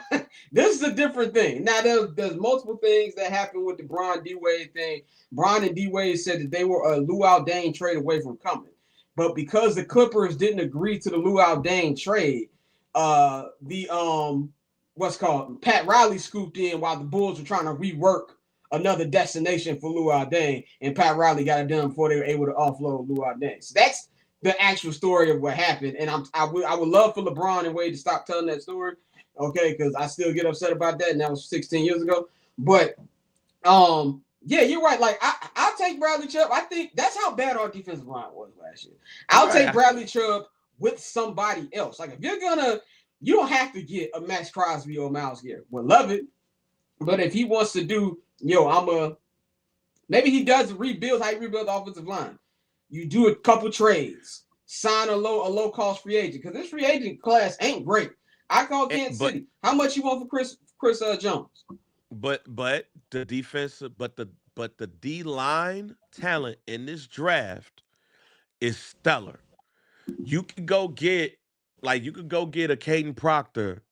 this is a different thing. Now there's multiple things that happened with the Bron D Wade thing. Bron and D Wade said that they were a Luol Deng trade away from coming, but because the Clippers didn't agree to the Luol Deng trade, the what's called Pat Riley scooped in while the Bulls were trying to rework another destination for Luol Deng, and Pat Riley got it done before they were able to offload Luol Deng. So that's the actual story of what happened, and I would love for LeBron and Wade to stop telling that story. Okay, because I still get upset about that, and that was 16 years ago. But yeah, you're right. Like I'll take Bradley Chubb. I think that's how bad our defensive line was last year. I'll take Bradley Chubb with somebody else. Like if you're gonna, you don't have to get a Max Crosby or Myles Garrett. We'll love it, but if he wants to do, maybe he does rebuild how you rebuild the offensive line. You do a couple trades, sign a low cost free agent, because this free agent class ain't great. I call Kansas City. How much you want for Chris Jones? But the defense, but the D line talent in this draft is stellar. You could go get a Caden Proctor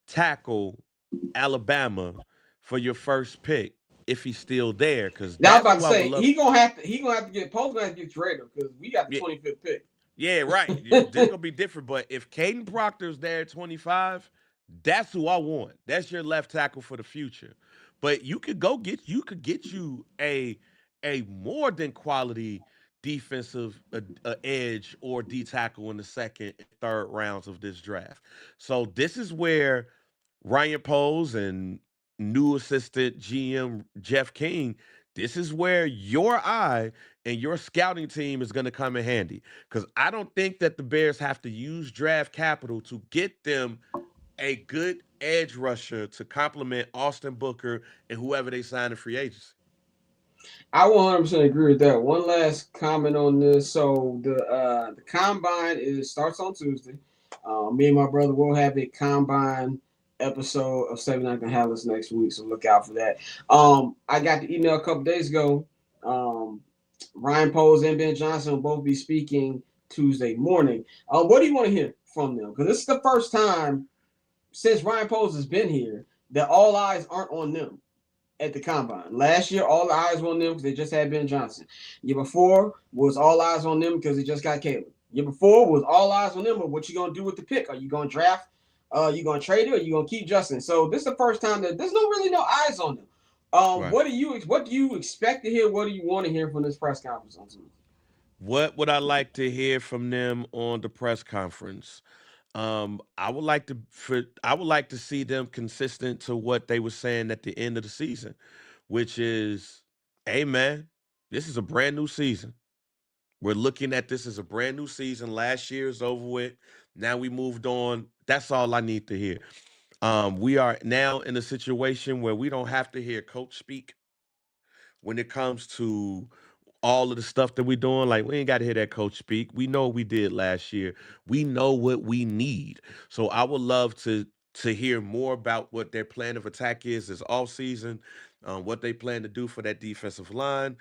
tackle Alabama for your first pick if he's still there. Because now that's I was about to say love. he gonna have to get Post gonna have to get traded because we got the 25th pick. Yeah, right. This gonna be different. But if Caden Proctor's there at 25, that's who I want. That's your left tackle for the future. But you could get you a more than quality defensive edge or D tackle in the second and third rounds of this draft. So this is where Ryan Poles and new assistant GM Jeff King, this is where your eye and your scouting team is going to come in handy. Because I don't think that the Bears have to use draft capital to get them a good edge rusher to complement Austin Booker and whoever they sign in free agency. I 100% agree with that. One last comment on this. So the combine starts on Tuesday. Me and my brother will have a combine episode of 79 Can Have Us next week, so look out for that. I got the email a couple days ago. Ryan Poles and Ben Johnson will both be speaking Tuesday morning. What do you want to hear from them? Because this is the first time since Ryan Poles has been here that all eyes aren't on them at the combine. Last year, all the eyes were on them because they just had Ben Johnson. Year before was all eyes on them because they just got Caleb. Year before was all eyes on them, but what you gonna do with the pick? Are you gonna draft? You gonna trade it or you gonna keep Justin? So this is the first time that there's no eyes on them. Right. What do you expect to hear? What do you want to hear from this press conference on Tuesday? What would I like to hear from them on the press conference? I would like to see them consistent to what they were saying at the end of the season, which is, hey man, this is a brand new season. We're looking at this as a brand new season. Last year is over with. Now we moved on. That's all I need to hear. We are now in a situation where we don't have to hear coach speak when it comes to all of the stuff that we're doing. Like, we ain't got to hear that coach speak. We know what we did last year. We know what we need. So I would love to hear more about what their plan of attack is this off season, what they plan to do for that defensive line.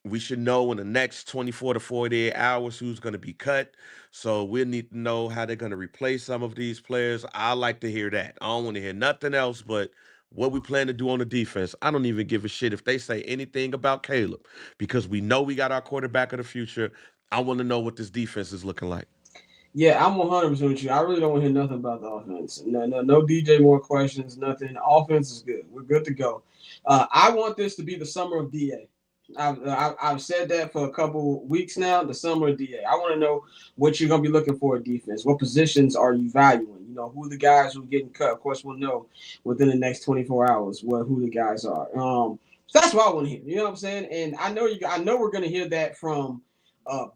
We should know in the next 24 to 48 hours who's going to be cut. So we need to know how they're going to replace some of these players. I like to hear that. I don't want to hear nothing else but what we plan to do on the defense. I don't even give a shit if they say anything about Caleb because we know we got our quarterback of the future. I want to know what this defense is looking like. Yeah, I'm 100% with you. I really don't want to hear nothing about the offense. No DJ Moore questions, nothing. The offense is good. We're good to go. I want this to be the summer of DA. I've said that for a couple weeks now, the summer of DA. I want to know what you're going to be looking for at defense. What positions are you valuing? Who the guys who are getting cut. Of course, we'll know within the next 24 hours who the guys are. So that's what I want to hear. You know what I'm saying? And I know we're going to hear that from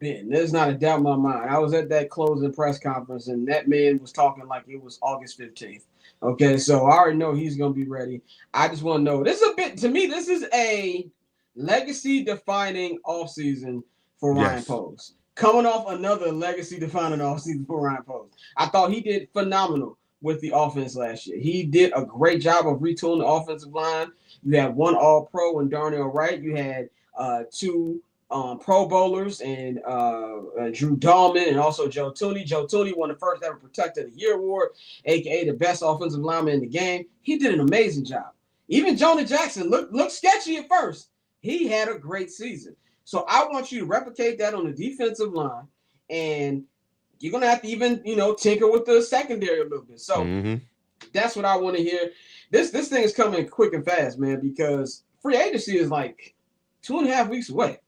Ben. There's not a doubt in my mind. I was at that closing press conference, and that man was talking like it was August 15th. Okay, so I already know he's gonna be ready. I just want to know. This is a bit to me. This is a legacy-defining offseason for Ryan Yes. Poles. Coming off another legacy-defining offseason for Ryan Poles. I thought he did phenomenal with the offense last year. He did a great job of retooling the offensive line. You had one All-Pro in Darnell Wright. You had two Pro Bowlers and Drew Dahlman and also Joe Tooney. Joe Tooney won the first ever Protector of the Year award, aka the best offensive lineman in the game. He did an amazing job. Even Jonah Jackson looked sketchy at first. He had a great season. So I want you to replicate that on the defensive line, and you're gonna have to even tinker with the secondary a little bit. So Mm-hmm. that's what I want to hear. This thing is coming quick and fast, man, because free agency is like 2.5 weeks away.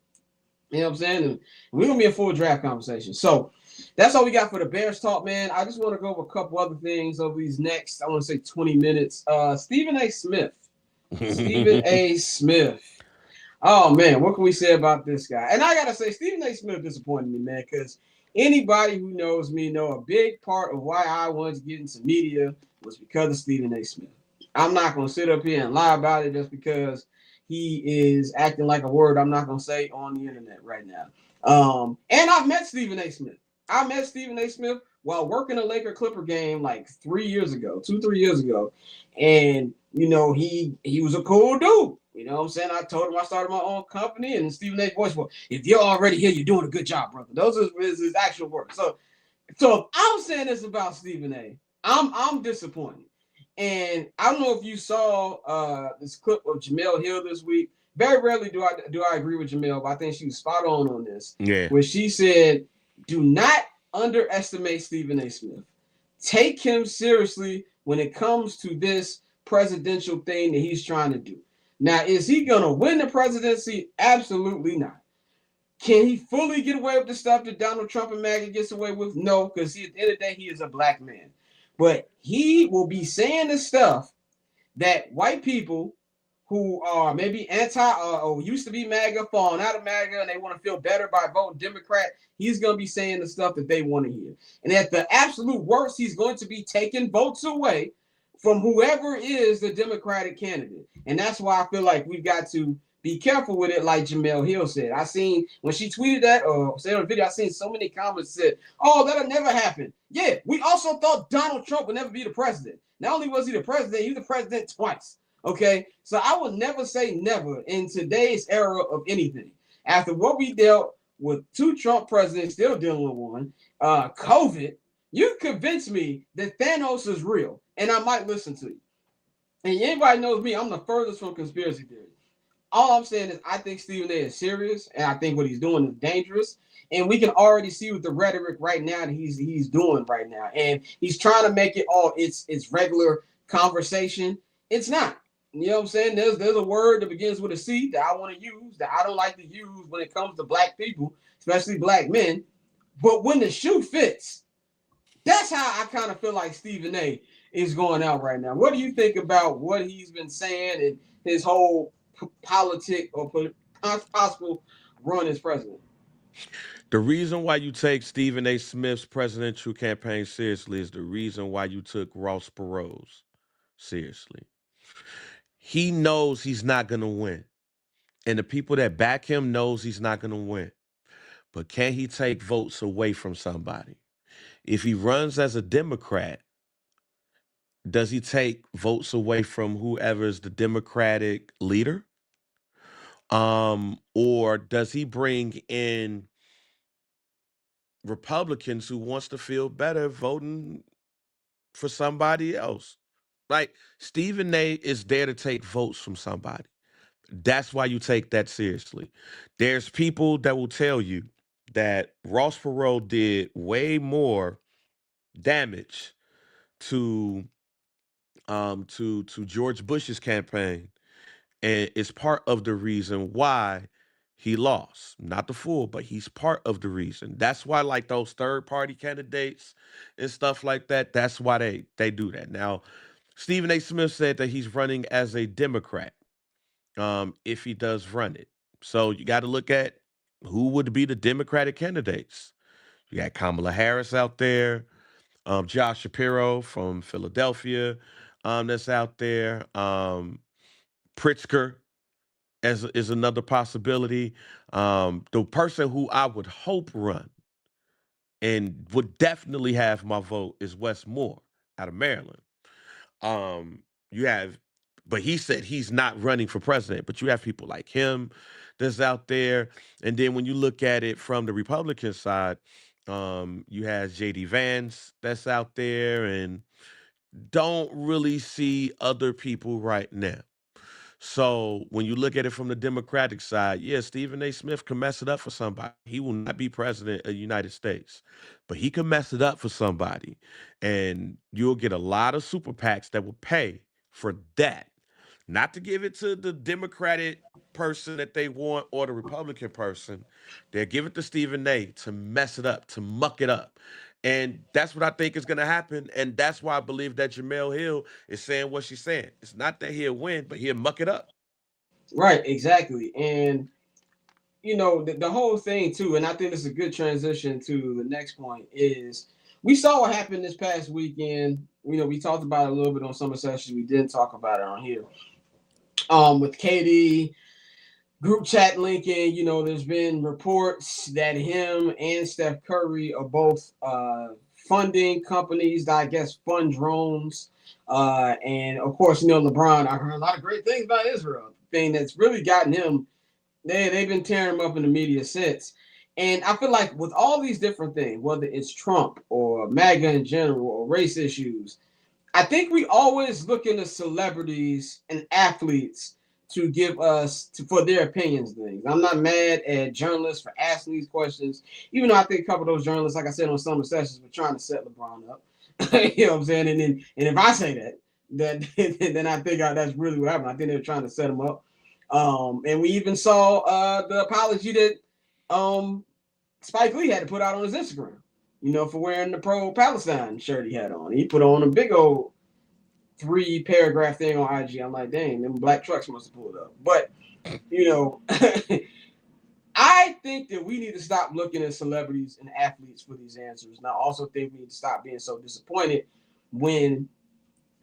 You know what I'm saying? And we're gonna be in full draft conversation. So that's all we got for the Bears talk, man. I just want to go over a couple other things over these next, I want to say 20 minutes. Stephen A. Smith. Stephen A. Smith. Oh man, what can we say about this guy? And I gotta say, Stephen A. Smith disappointed me, man, because anybody who knows me know a big part of why I wanted to get into media was because of Stephen A. Smith. I'm not gonna sit up here and lie about it just because he is acting like a word I'm not gonna say on the internet right now. And I've met Stephen A. Smith. I met Stephen A. Smith while working a Laker Clipper game like 3 years ago, 2, 3 years ago. And he was a cool dude. You know what I'm saying? I told him I started my own company, and Stephen A. voice, well, if you're already here, you're doing a good job, brother. Those are his actual words. So if I'm saying this about Stephen A., I'm disappointed. And I don't know if you saw this clip of Jamel Hill this week. Very rarely do I agree with Jamel, but I think she was spot on this. Yeah. Where she said, "Do not underestimate Stephen A. Smith. Take him seriously when it comes to this presidential thing that he's trying to do. Now, is he gonna win the presidency? Absolutely not. Can he fully get away with the stuff that Donald Trump and MAGA gets away with? No, because at the end of the day, he is a black man. But he will be saying the stuff that white people who are maybe anti or used to be MAGA, falling out of MAGA, and they want to feel better by voting Democrat, he's going to be saying the stuff that they want to hear. And at the absolute worst, he's going to be taking votes away from whoever is the Democratic candidate. And that's why I feel like we've got to be careful with it, like Jamel Hill said. I seen when she tweeted that or said on the video, I seen so many comments that said, "Oh, that'll never happen." Yeah, we also thought Donald Trump would never be the president. Not only was he the president, he was the president twice. Okay, so I would never say never in today's era of anything. After what we dealt with 2 Trump presidents, still dealing with one, COVID, you convinced me that Thanos is real, and I might listen to you. And anybody knows me, I'm the furthest from conspiracy theory. All I'm saying is I think Stephen A. is serious, and I think what he's doing is dangerous. And we can already see with the rhetoric right now that he's doing right now. And he's trying to make it all it's regular conversation. It's not. You know what I'm saying? There's a word that begins with a C that I want to use, that I don't like to use when it comes to black people, especially black men. But when the shoe fits, that's how I kind of feel like Stephen A. is going out right now. What do you think about what he's been saying and his whole politic or possible run as president? The reason why you take Stephen A. Smith's presidential campaign seriously is the reason why you took Ross Perot's seriously. He knows he's not going to win. And the people that back him knows he's not going to win. But can he take votes away from somebody? If he runs as a Democrat, does he take votes away from whoever's the Democratic leader? Or does he bring in Republicans who wants to feel better voting for somebody else? Like Stephen A is there to take votes from somebody. That's why you take that seriously. There's people that will tell you that Ross Perot did way more damage to to George Bush's campaign, and it's part of the reason why he lost. Not the full, but he's part of the reason. That's why, like those third party candidates and stuff like that. That's why they do that. Now, Stephen A. Smith said that he's running as a Democrat. If he does run it, so you got to look at who would be the Democratic candidates. You got Kamala Harris out there, Josh Shapiro from Philadelphia. that's out there. Pritzker as is another possibility. The person who I would hope run and would definitely have my vote is Wes Moore out of Maryland. You have, but he said he's not running for president. But you have people like him that's out there, and then when you look at it from the Republican side, you have J.D. Vance that's out there, and don't really see other people right now. So when you look at it from the Democratic side, yeah, Stephen A. Smith can mess it up for somebody. He will not be president of the United States, but he can mess it up for somebody. And you'll get a lot of super PACs that will pay for that. Not to give it to the Democratic person that they want or the Republican person. They'll give it to Stephen A. to mess it up, to muck it up. And that's what I think is going to happen. And that's why I believe that Jamel Hill is saying what she's saying. It's not that he'll win, but he'll muck it up. Right, exactly. And the whole thing too, and I think this is a good transition to the next point is we saw what happened this past weekend. We talked about it a little bit on Summer Sessions. We didn't talk about it on here. With KD group chat linking, there's been reports that him and Steph Curry are both funding companies that I guess fund drones. And of course, LeBron, I heard a lot of great things about Israel. Thing that's really gotten him, they've been tearing him up in the media since. And I feel like with all these different things, whether it's Trump or MAGA in general or race issues, I think we always look into celebrities and athletes to give us for their opinions and things. I'm not mad at journalists for asking these questions, even though I think a couple of those journalists, like I said on Summer Sessions, were trying to set LeBron up. You know what I'm saying? And if I say that then I think that's really what happened. I think they were trying to set him up. And we even saw the apology that Spike Lee had to put out on his Instagram, for wearing the pro-Palestine shirt he had on. He put on a big old 3-paragraph thing on IG. I'm like, dang, them black trucks must have pulled up. But, I think that we need to stop looking at celebrities and athletes for these answers. And I also think we need to stop being so disappointed when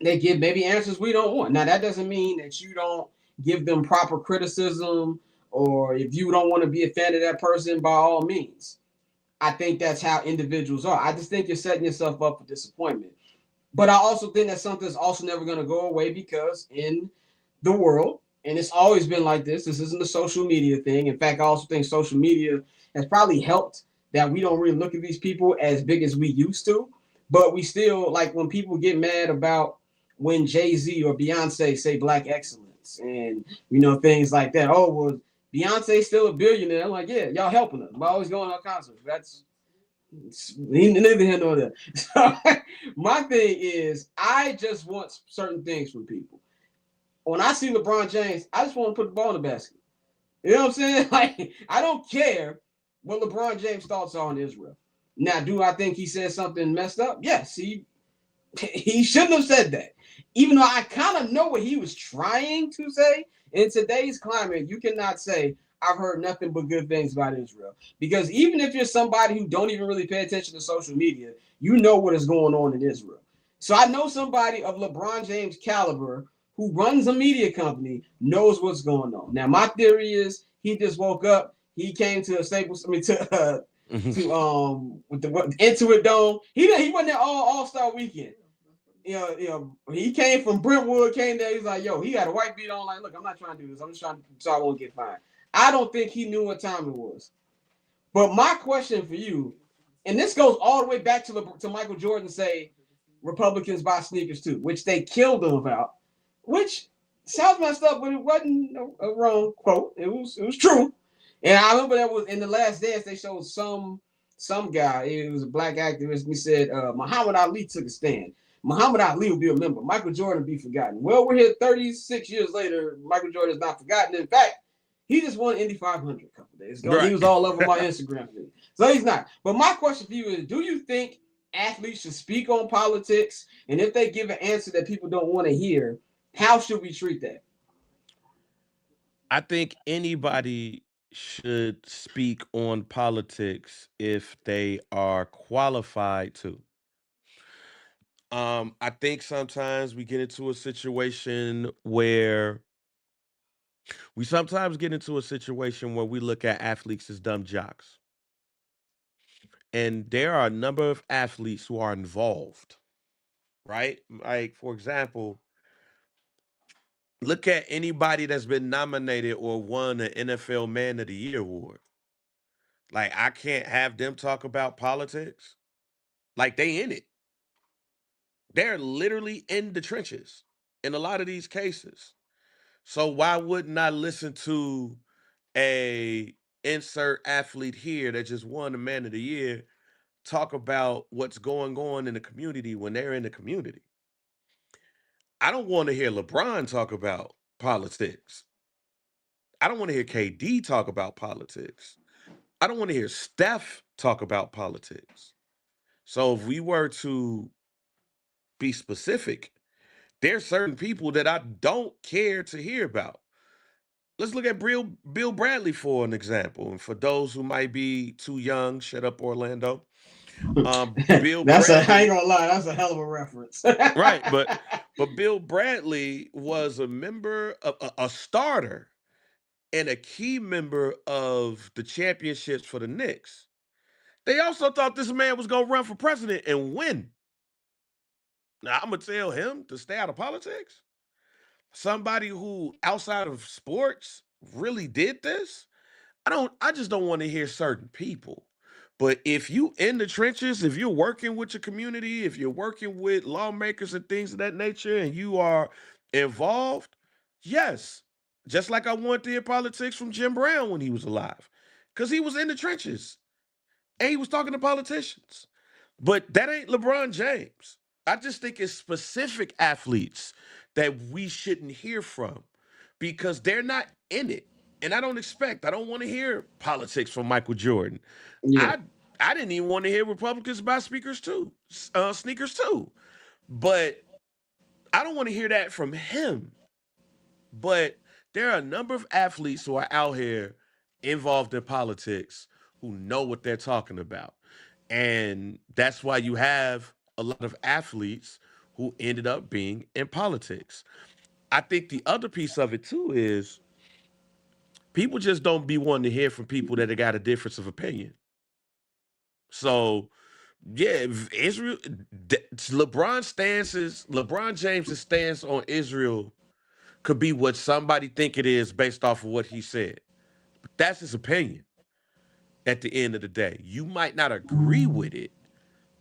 they give maybe answers we don't want. Now, that doesn't mean that you don't give them proper criticism, or if you don't want to be a fan of that person, by all means. I think that's how individuals are. I just think you're setting yourself up for disappointment. But I also think that something's also never going to go away because in the world, and it's always been like this isn't a social media thing. In fact, I also think social media has probably helped that we don't really look at these people as big as we used to. But we still, like when people get mad about when Jay-Z or Beyonce say black excellence and, things like that. Oh, well, Beyonce's still a billionaire. I'm like, yeah, y'all helping her. We're always going on concerts. That's neither here nor there. So my thing is, I just want certain things from people. When I see LeBron James, I just want to put the ball in the basket. You know what I'm saying? Like, I don't care what LeBron James' thoughts are on Israel. Now, do I think he said something messed up? Yes, he shouldn't have said that. Even though I kind of know what he was trying to say, in today's climate, you cannot say, I've heard nothing but good things about Israel. Because even if you're somebody who don't even really pay attention to social media, you know what is going on in Israel. So I know somebody of LeBron James' caliber who runs a media company knows what's going on. Now, my theory is he just woke up. He came to a Staples, with the Intuit Dome. He wasn't there all-star weekend. He came from Brentwood, came there. He's like, yo, he got a white beat on. Like, look, I'm not trying to do this. I'm just trying to, so I won't get fined. I don't think he knew what time it was. But my question for you, and this goes all the way back to Michael Jordan say Republicans buy sneakers too, which they killed him about, which sounds messed up, but it wasn't a wrong quote. It was true. And I remember that was in The Last Dance. They showed some guy. It was a black activist. And he said Muhammad Ali took a stand. Muhammad Ali will be remembered. Michael Jordan will be forgotten. Well, we're here 36 years later. Michael Jordan is not forgotten. In fact, he just won Indy 500 a couple days ago. Right. He was all over my Instagram feed. So he's not. But my question for you is, do you think athletes should speak on politics? And if they give an answer that people don't want to hear, how should we treat that? I think anybody should speak on politics if they are qualified to. I think sometimes we get into a situation where we look at athletes as dumb jocks. And there are a number of athletes who are involved, right? Like, for example, look at anybody that's been nominated or won an NFL Man of the Year award. Like, I can't have them talk about politics. Like, they in it. They're literally in the trenches in a lot of these cases. So why wouldn't I listen to a insert athlete here that just won the Man of the Year talk about what's going on in the community when they're in the community? I don't want to hear LeBron talk about politics. I don't want to hear KD talk about politics. I don't want to hear Steph talk about politics. So if we were to be specific, there's certain people that I don't care to hear about. Let's look at Bill Bradley for an example. And for those who might be too young, shut up, Orlando. Bill I ain't Bradley, gonna lie, that's a hell of a reference. right? But Bill Bradley was a member, a starter, and a key member of the championships for the Knicks. They also thought this man was gonna run for president and win. Now I'm gonna tell him to stay out of politics. Somebody who outside of sports really did this. I just don't want to hear certain people. But if you in the trenches, if you're working with your community, if you're working with lawmakers and things of that nature and you are involved, yes. Just like I wanted to hear politics from Jim Brown when he was alive. Because he was in the trenches and he was talking to politicians. But that ain't LeBron James. I just think it's specific athletes that we shouldn't hear from because they're not in it. And I don't want to hear politics from Michael Jordan. Yeah, I I didn't even want to hear Republicans buy sneakers too. But I don't want to hear that from him. But there are a number of athletes who are out here involved in politics who know what they're talking about. And that's why you have a lot of athletes who ended up being in politics. I think the other piece of it too is people just don't be wanting to hear from people that have got a difference of opinion. So yeah, Israel, LeBron James's stance on Israel could be what somebody think it is based off of what he said. But that's his opinion at the end of the day. You might not agree with it,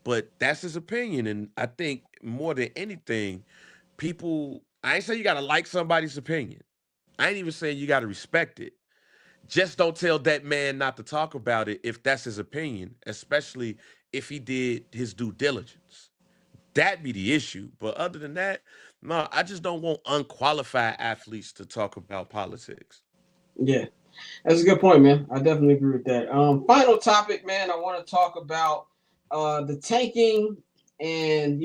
but that's his opinion. And I think more than anything, I ain't saying you gotta like somebody's opinion. I ain't even saying you gotta respect it. Just don't tell that man not to talk about it if that's his opinion, especially if he did his due diligence. That be the issue. But other than that, no, I just don't want unqualified athletes to talk about politics. yeah. That's a good point, man. I definitely agree with that. Final topic, man. I want to talk about the tanking and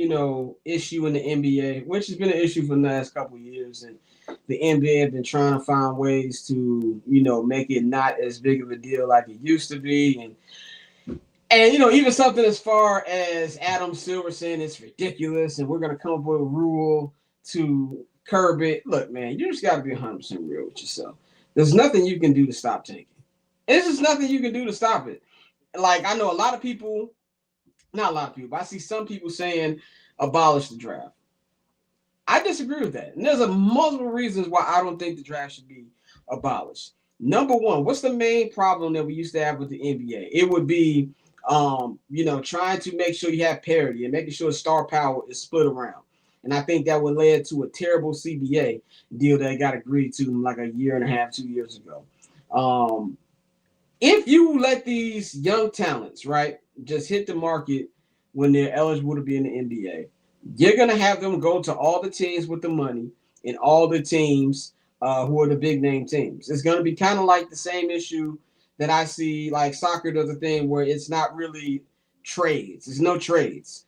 issue in the NBA, which has been an issue for the last couple of years, and the NBA have been trying to find ways to make it not as big of a deal like it used to be, and even something as far as Adam Silver saying it's ridiculous, and we're gonna come up with a rule to curb it. Look, man, you just got to be 100% real with yourself. There's nothing you can do to stop tanking. There's just nothing you can do to stop it. Like, I know a lot of people, not a lot of people, but I see some people saying abolish the draft. I disagree with that. And there's multiple reasons why I don't think the draft should be abolished. Number one, what's the main problem that we used to have with the NBA? It would be, trying to make sure you have parity and making sure star power is split around. And I think that would lead to a terrible CBA deal that got agreed to like a year and a half, 2 years ago. If you let these young talents, right, just hit the market when they're eligible to be in the NBA, you're going to have them go to all the teams with the money and all the teams who are the big name teams. It's going to be kind of like the same issue that I see, like soccer does a thing where it's not really trades. There's no trades.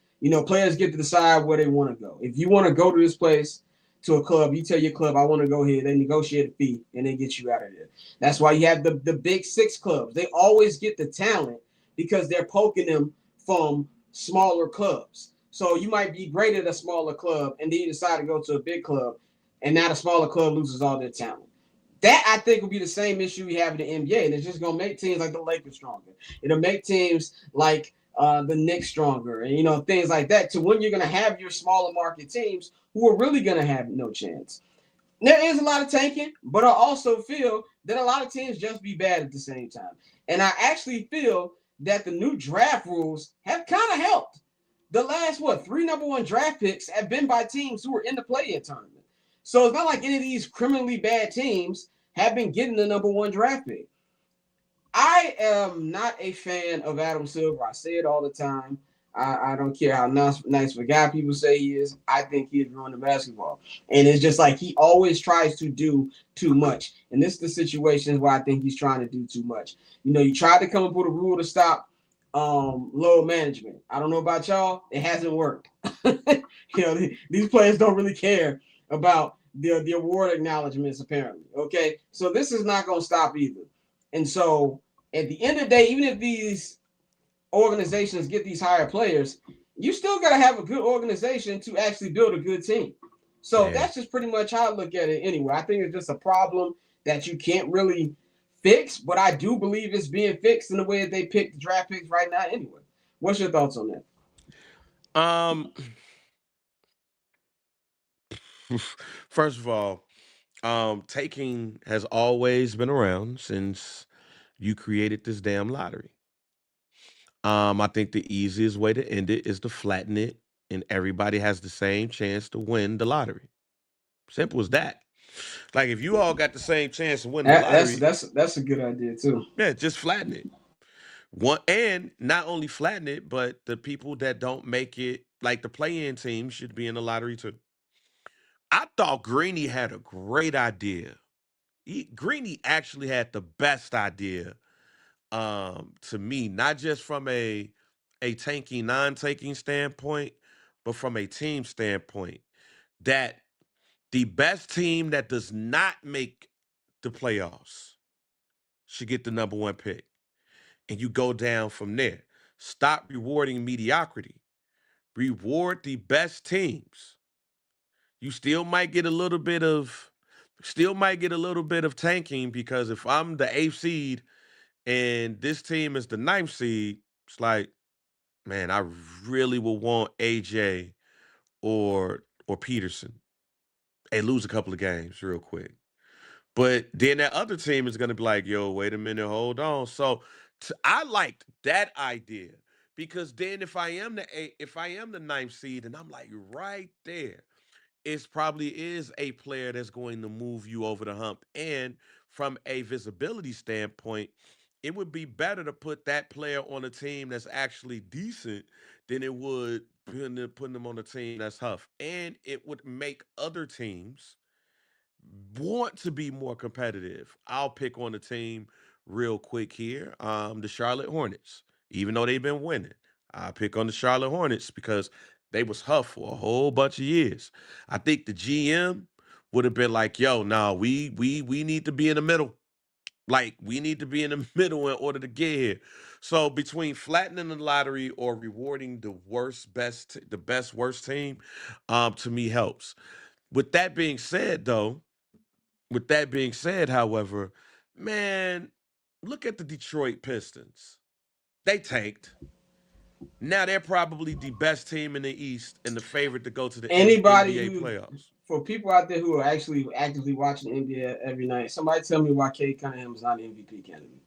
Players get to decide where they want to go. If you want to go to this place, to a club, you tell your club, I want to go here. They negotiate a fee, and they get you out of there. That's why you have the big six clubs. They always get the talent because they're poking them from smaller clubs. So you might be great at a smaller club, and then you decide to go to a big club, and now the smaller club loses all their talent. That I think will be the same issue we have in the NBA, and it's just gonna make teams like the Lakers stronger. It'll make teams like the Knicks stronger, and things like that. To when you're gonna have your smaller market teams who are really gonna have no chance. There is a lot of tanking, but I also feel that a lot of teams just be bad at the same time. And I actually feel that the new draft rules have kind of helped. The last three number one draft picks have been by teams who were in the play-in tournament. So it's not like any of these criminally bad teams have been getting the number one draft pick. I am not a fan of Adam Silver. I say it all the time. I don't care how nice of a guy people say he is. I think he's ruined the basketball. And it's just like he always tries to do too much. And this is the situations where I think he's trying to do too much. You tried to come up with a rule to stop load management. I don't know about y'all. It hasn't worked. These players don't really care about the award acknowledgments, apparently. Okay. So this is not going to stop either. And so at the end of the day, even if these organizations get these higher players, you still got to have a good organization to actually build a good team. So that's just pretty much how I look at it anyway. I think it's just a problem that you can't really fix, but I do believe it's being fixed in the way that they pick the draft picks right now anyway. What's your thoughts on that? First of all, taking has always been around since you created this damn lottery. I think the easiest way to end it is to flatten it, and everybody has the same chance to win the lottery. Simple as that. Like if you all got the same chance to win the lottery, That's a good idea too. yeah, just flatten it. One and not only flatten it, but the people that don't make it, like the play-in team, should be in the lottery too. I thought Greeny had a great idea. Greeny actually had the best idea, to me, not just from a tanking, non-taking standpoint, but from a team standpoint. That the best team that does not make the playoffs should get the number one pick. And you go down from there. Stop rewarding mediocrity. Reward the best teams. You still might get a little bit of tanking, because if I'm the eighth seed and this team is the ninth seed, it's like, man, I really will want AJ or Peterson. Hey, lose a couple of games real quick. But then that other team is gonna be like, yo, wait a minute, hold on. So I liked that idea, because then if I am the ninth seed and I'm like right there, it probably is a player that's going to move you over the hump. And from a visibility standpoint, it would be better to put that player on a team that's actually decent than it would putting them on a team that's huff. And it would make other teams want to be more competitive. I'll pick on the team real quick here. The Charlotte Hornets. Even though they've been winning, I pick on the Charlotte Hornets because they was huff for a whole bunch of years. I think the GM would have been like, "Yo, nah, we need to be in the middle. Like we need to be in the middle in order to get here." So between flattening the lottery or rewarding the best worst team, to me helps. With that being said, though, however, man, look at the Detroit Pistons. They tanked. Now they're probably the best team in the East and the favorite to go to the Anybody NBA who, playoffs. for people out there who are actually actively watching NBA every night, somebody tell me why Cade Cunningham is not an MVP candidate.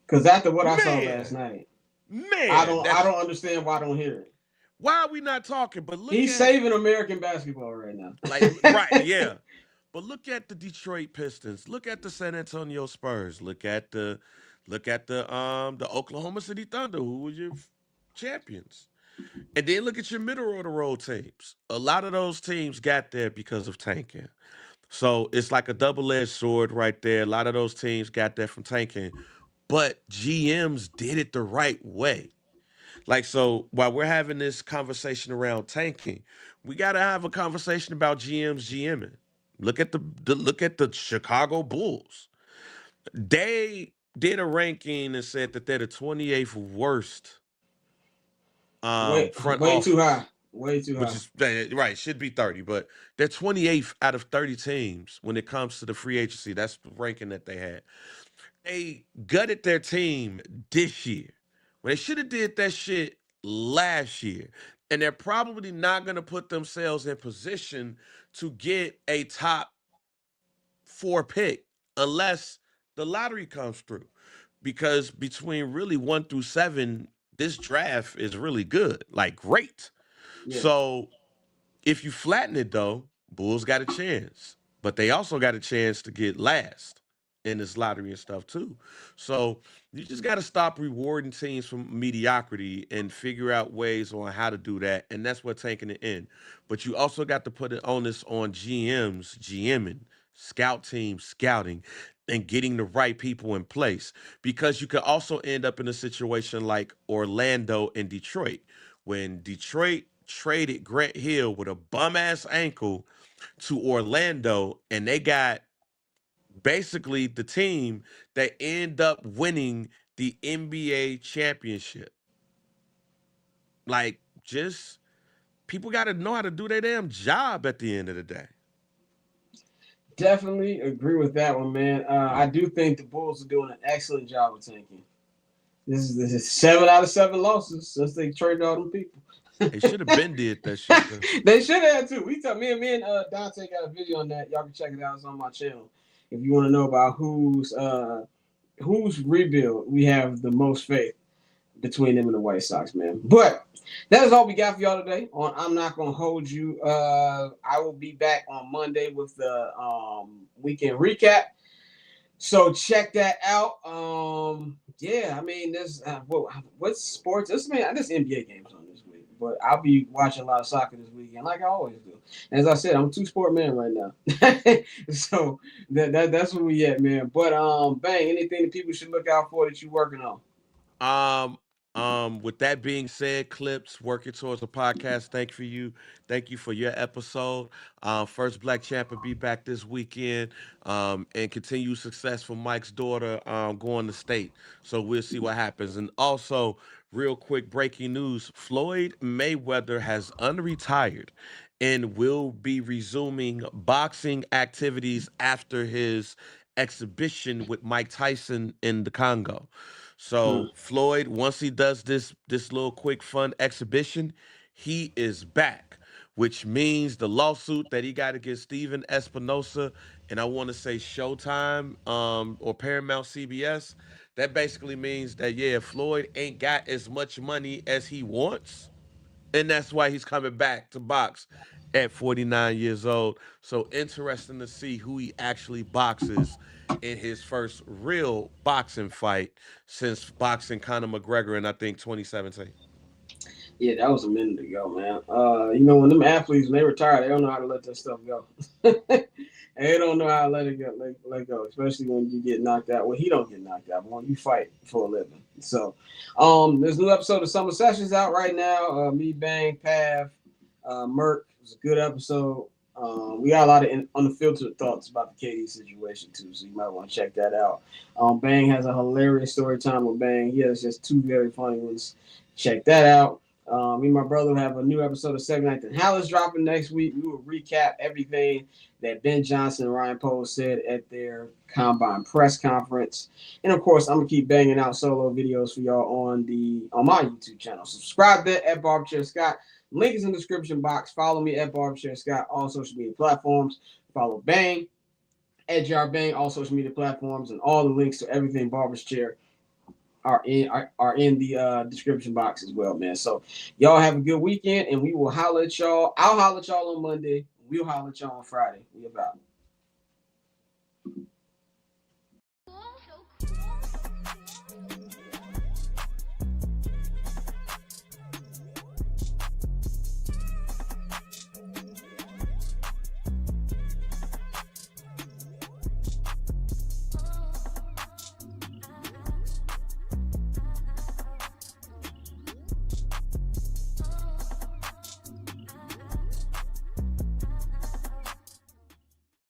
Because after what I saw last night, I Man, don't understand why I don't hear it. why are we not talking? But He's saving American basketball right now. right, yeah. But look at the Detroit Pistons. Look at the San Antonio Spurs. Look at the Oklahoma City Thunder, who was your champions. And then look at your middle of the road teams. A lot of those teams got there because of tanking. So it's like a double-edged sword right there. A lot of those teams got there from tanking, but GMs did it the right way. Like, so while we're having this conversation around tanking, we got to have a conversation about GMs GMing. Look at the Chicago Bulls. They did a ranking and said that they're the 28th worst Way front way too office. high. Way too which high. is right, should be 30, but they're 28th out of 30 teams when it comes to the free agency. That's the ranking that they had. They gutted their team this year when they should have did that shit last year. And they're probably not going to put themselves in position to get a top 4 pick unless the lottery comes through. Because between really 1 through 7, this draft is really good, like great. Yeah, So if you flatten it though, Bulls got a chance, but they also got a chance to get last in this lottery and stuff too. So you just got to stop rewarding teams from mediocrity and figure out ways on how to do that, and that's what taking it in. But you also got to put it onus on GMs, GMing, scout teams, scouting, and getting the right people in place because you could also end up in a situation like Orlando and Detroit when Detroit traded Grant Hill with a bum ass ankle to Orlando, and they got basically the team that end up winning the NBA championship. Like, just people got to know how to do their damn job at the end of the day. definitely agree with that one, man. I do think the Bulls are doing an excellent job of tanking. This is 7 out of 7 losses since they traded all them people. They should have been did that shit. Though. They should have too. We talk, me and Dante got a video on that. Y'all can check it out. It's on my channel. If you want to know about whose rebuild we have the most faith between them and the White Sox, man. But that is all we got for y'all today on I'm Not Gonna Hold You. I will be back on Monday with the weekend recap. So check that out. Yeah, I mean, there's what's sports? This NBA games on this week, but I'll be watching a lot of soccer this weekend, like I always do. As I said, I'm a 2-sport man right now, so that's where we at, man. But bang, anything that people should look out for that you're working on? With that being said, Clips working towards a podcast. Thank you for your episode. First Black Champ will be back this weekend. And continue success for Mike's daughter going to state. So we'll see what happens. And also, real quick breaking news: Floyd Mayweather has unretired and will be resuming boxing activities after his exhibition with Mike Tyson in the Congo. Hmm. So Floyd, once he does this little quick fun exhibition, he is back, which means the lawsuit that he got against Steven Espinosa and I want to say Showtime or Paramount CBS, that basically means that yeah, Floyd ain't got as much money as he wants, and that's why he's coming back to box at 49 years old. So interesting to see who he actually boxes in his first real boxing fight since boxing Conor McGregor in I think 2017. Yeah, that was a minute ago, man. When them athletes when they retire, they don't know how to let that stuff go. They don't know how to let it go, let go, especially when you get knocked out. Well, he don't get knocked out, but when you fight for a living. So, there's a new episode of Summer Sessions out right now. Me, Bang, Pav, Merck. It was a good episode. We got a lot of unfiltered thoughts about the KD situation too, so you might want to check that out. Bang has a hilarious story time with Bang. He has just 2 very funny ones. Check that out. Me and my brother will have a new episode of 79th and Hallis dropping next week. We will recap everything that Ben Johnson and Ryan Poles said at their combine press conference. And of course, I'm gonna keep banging out solo videos for y'all on my YouTube channel. Subscribe there at Barberchair Scott. Link is in the description box. Follow me at Barberchair Scott, all social media platforms. Follow Bang at Jar Bang, all social media platforms, and all the links to everything Barberchair are in the description box as well, man. So y'all have a good weekend, and we will holler at y'all. I'll holler at y'all on Monday. We'll holler at y'all on Friday. We about.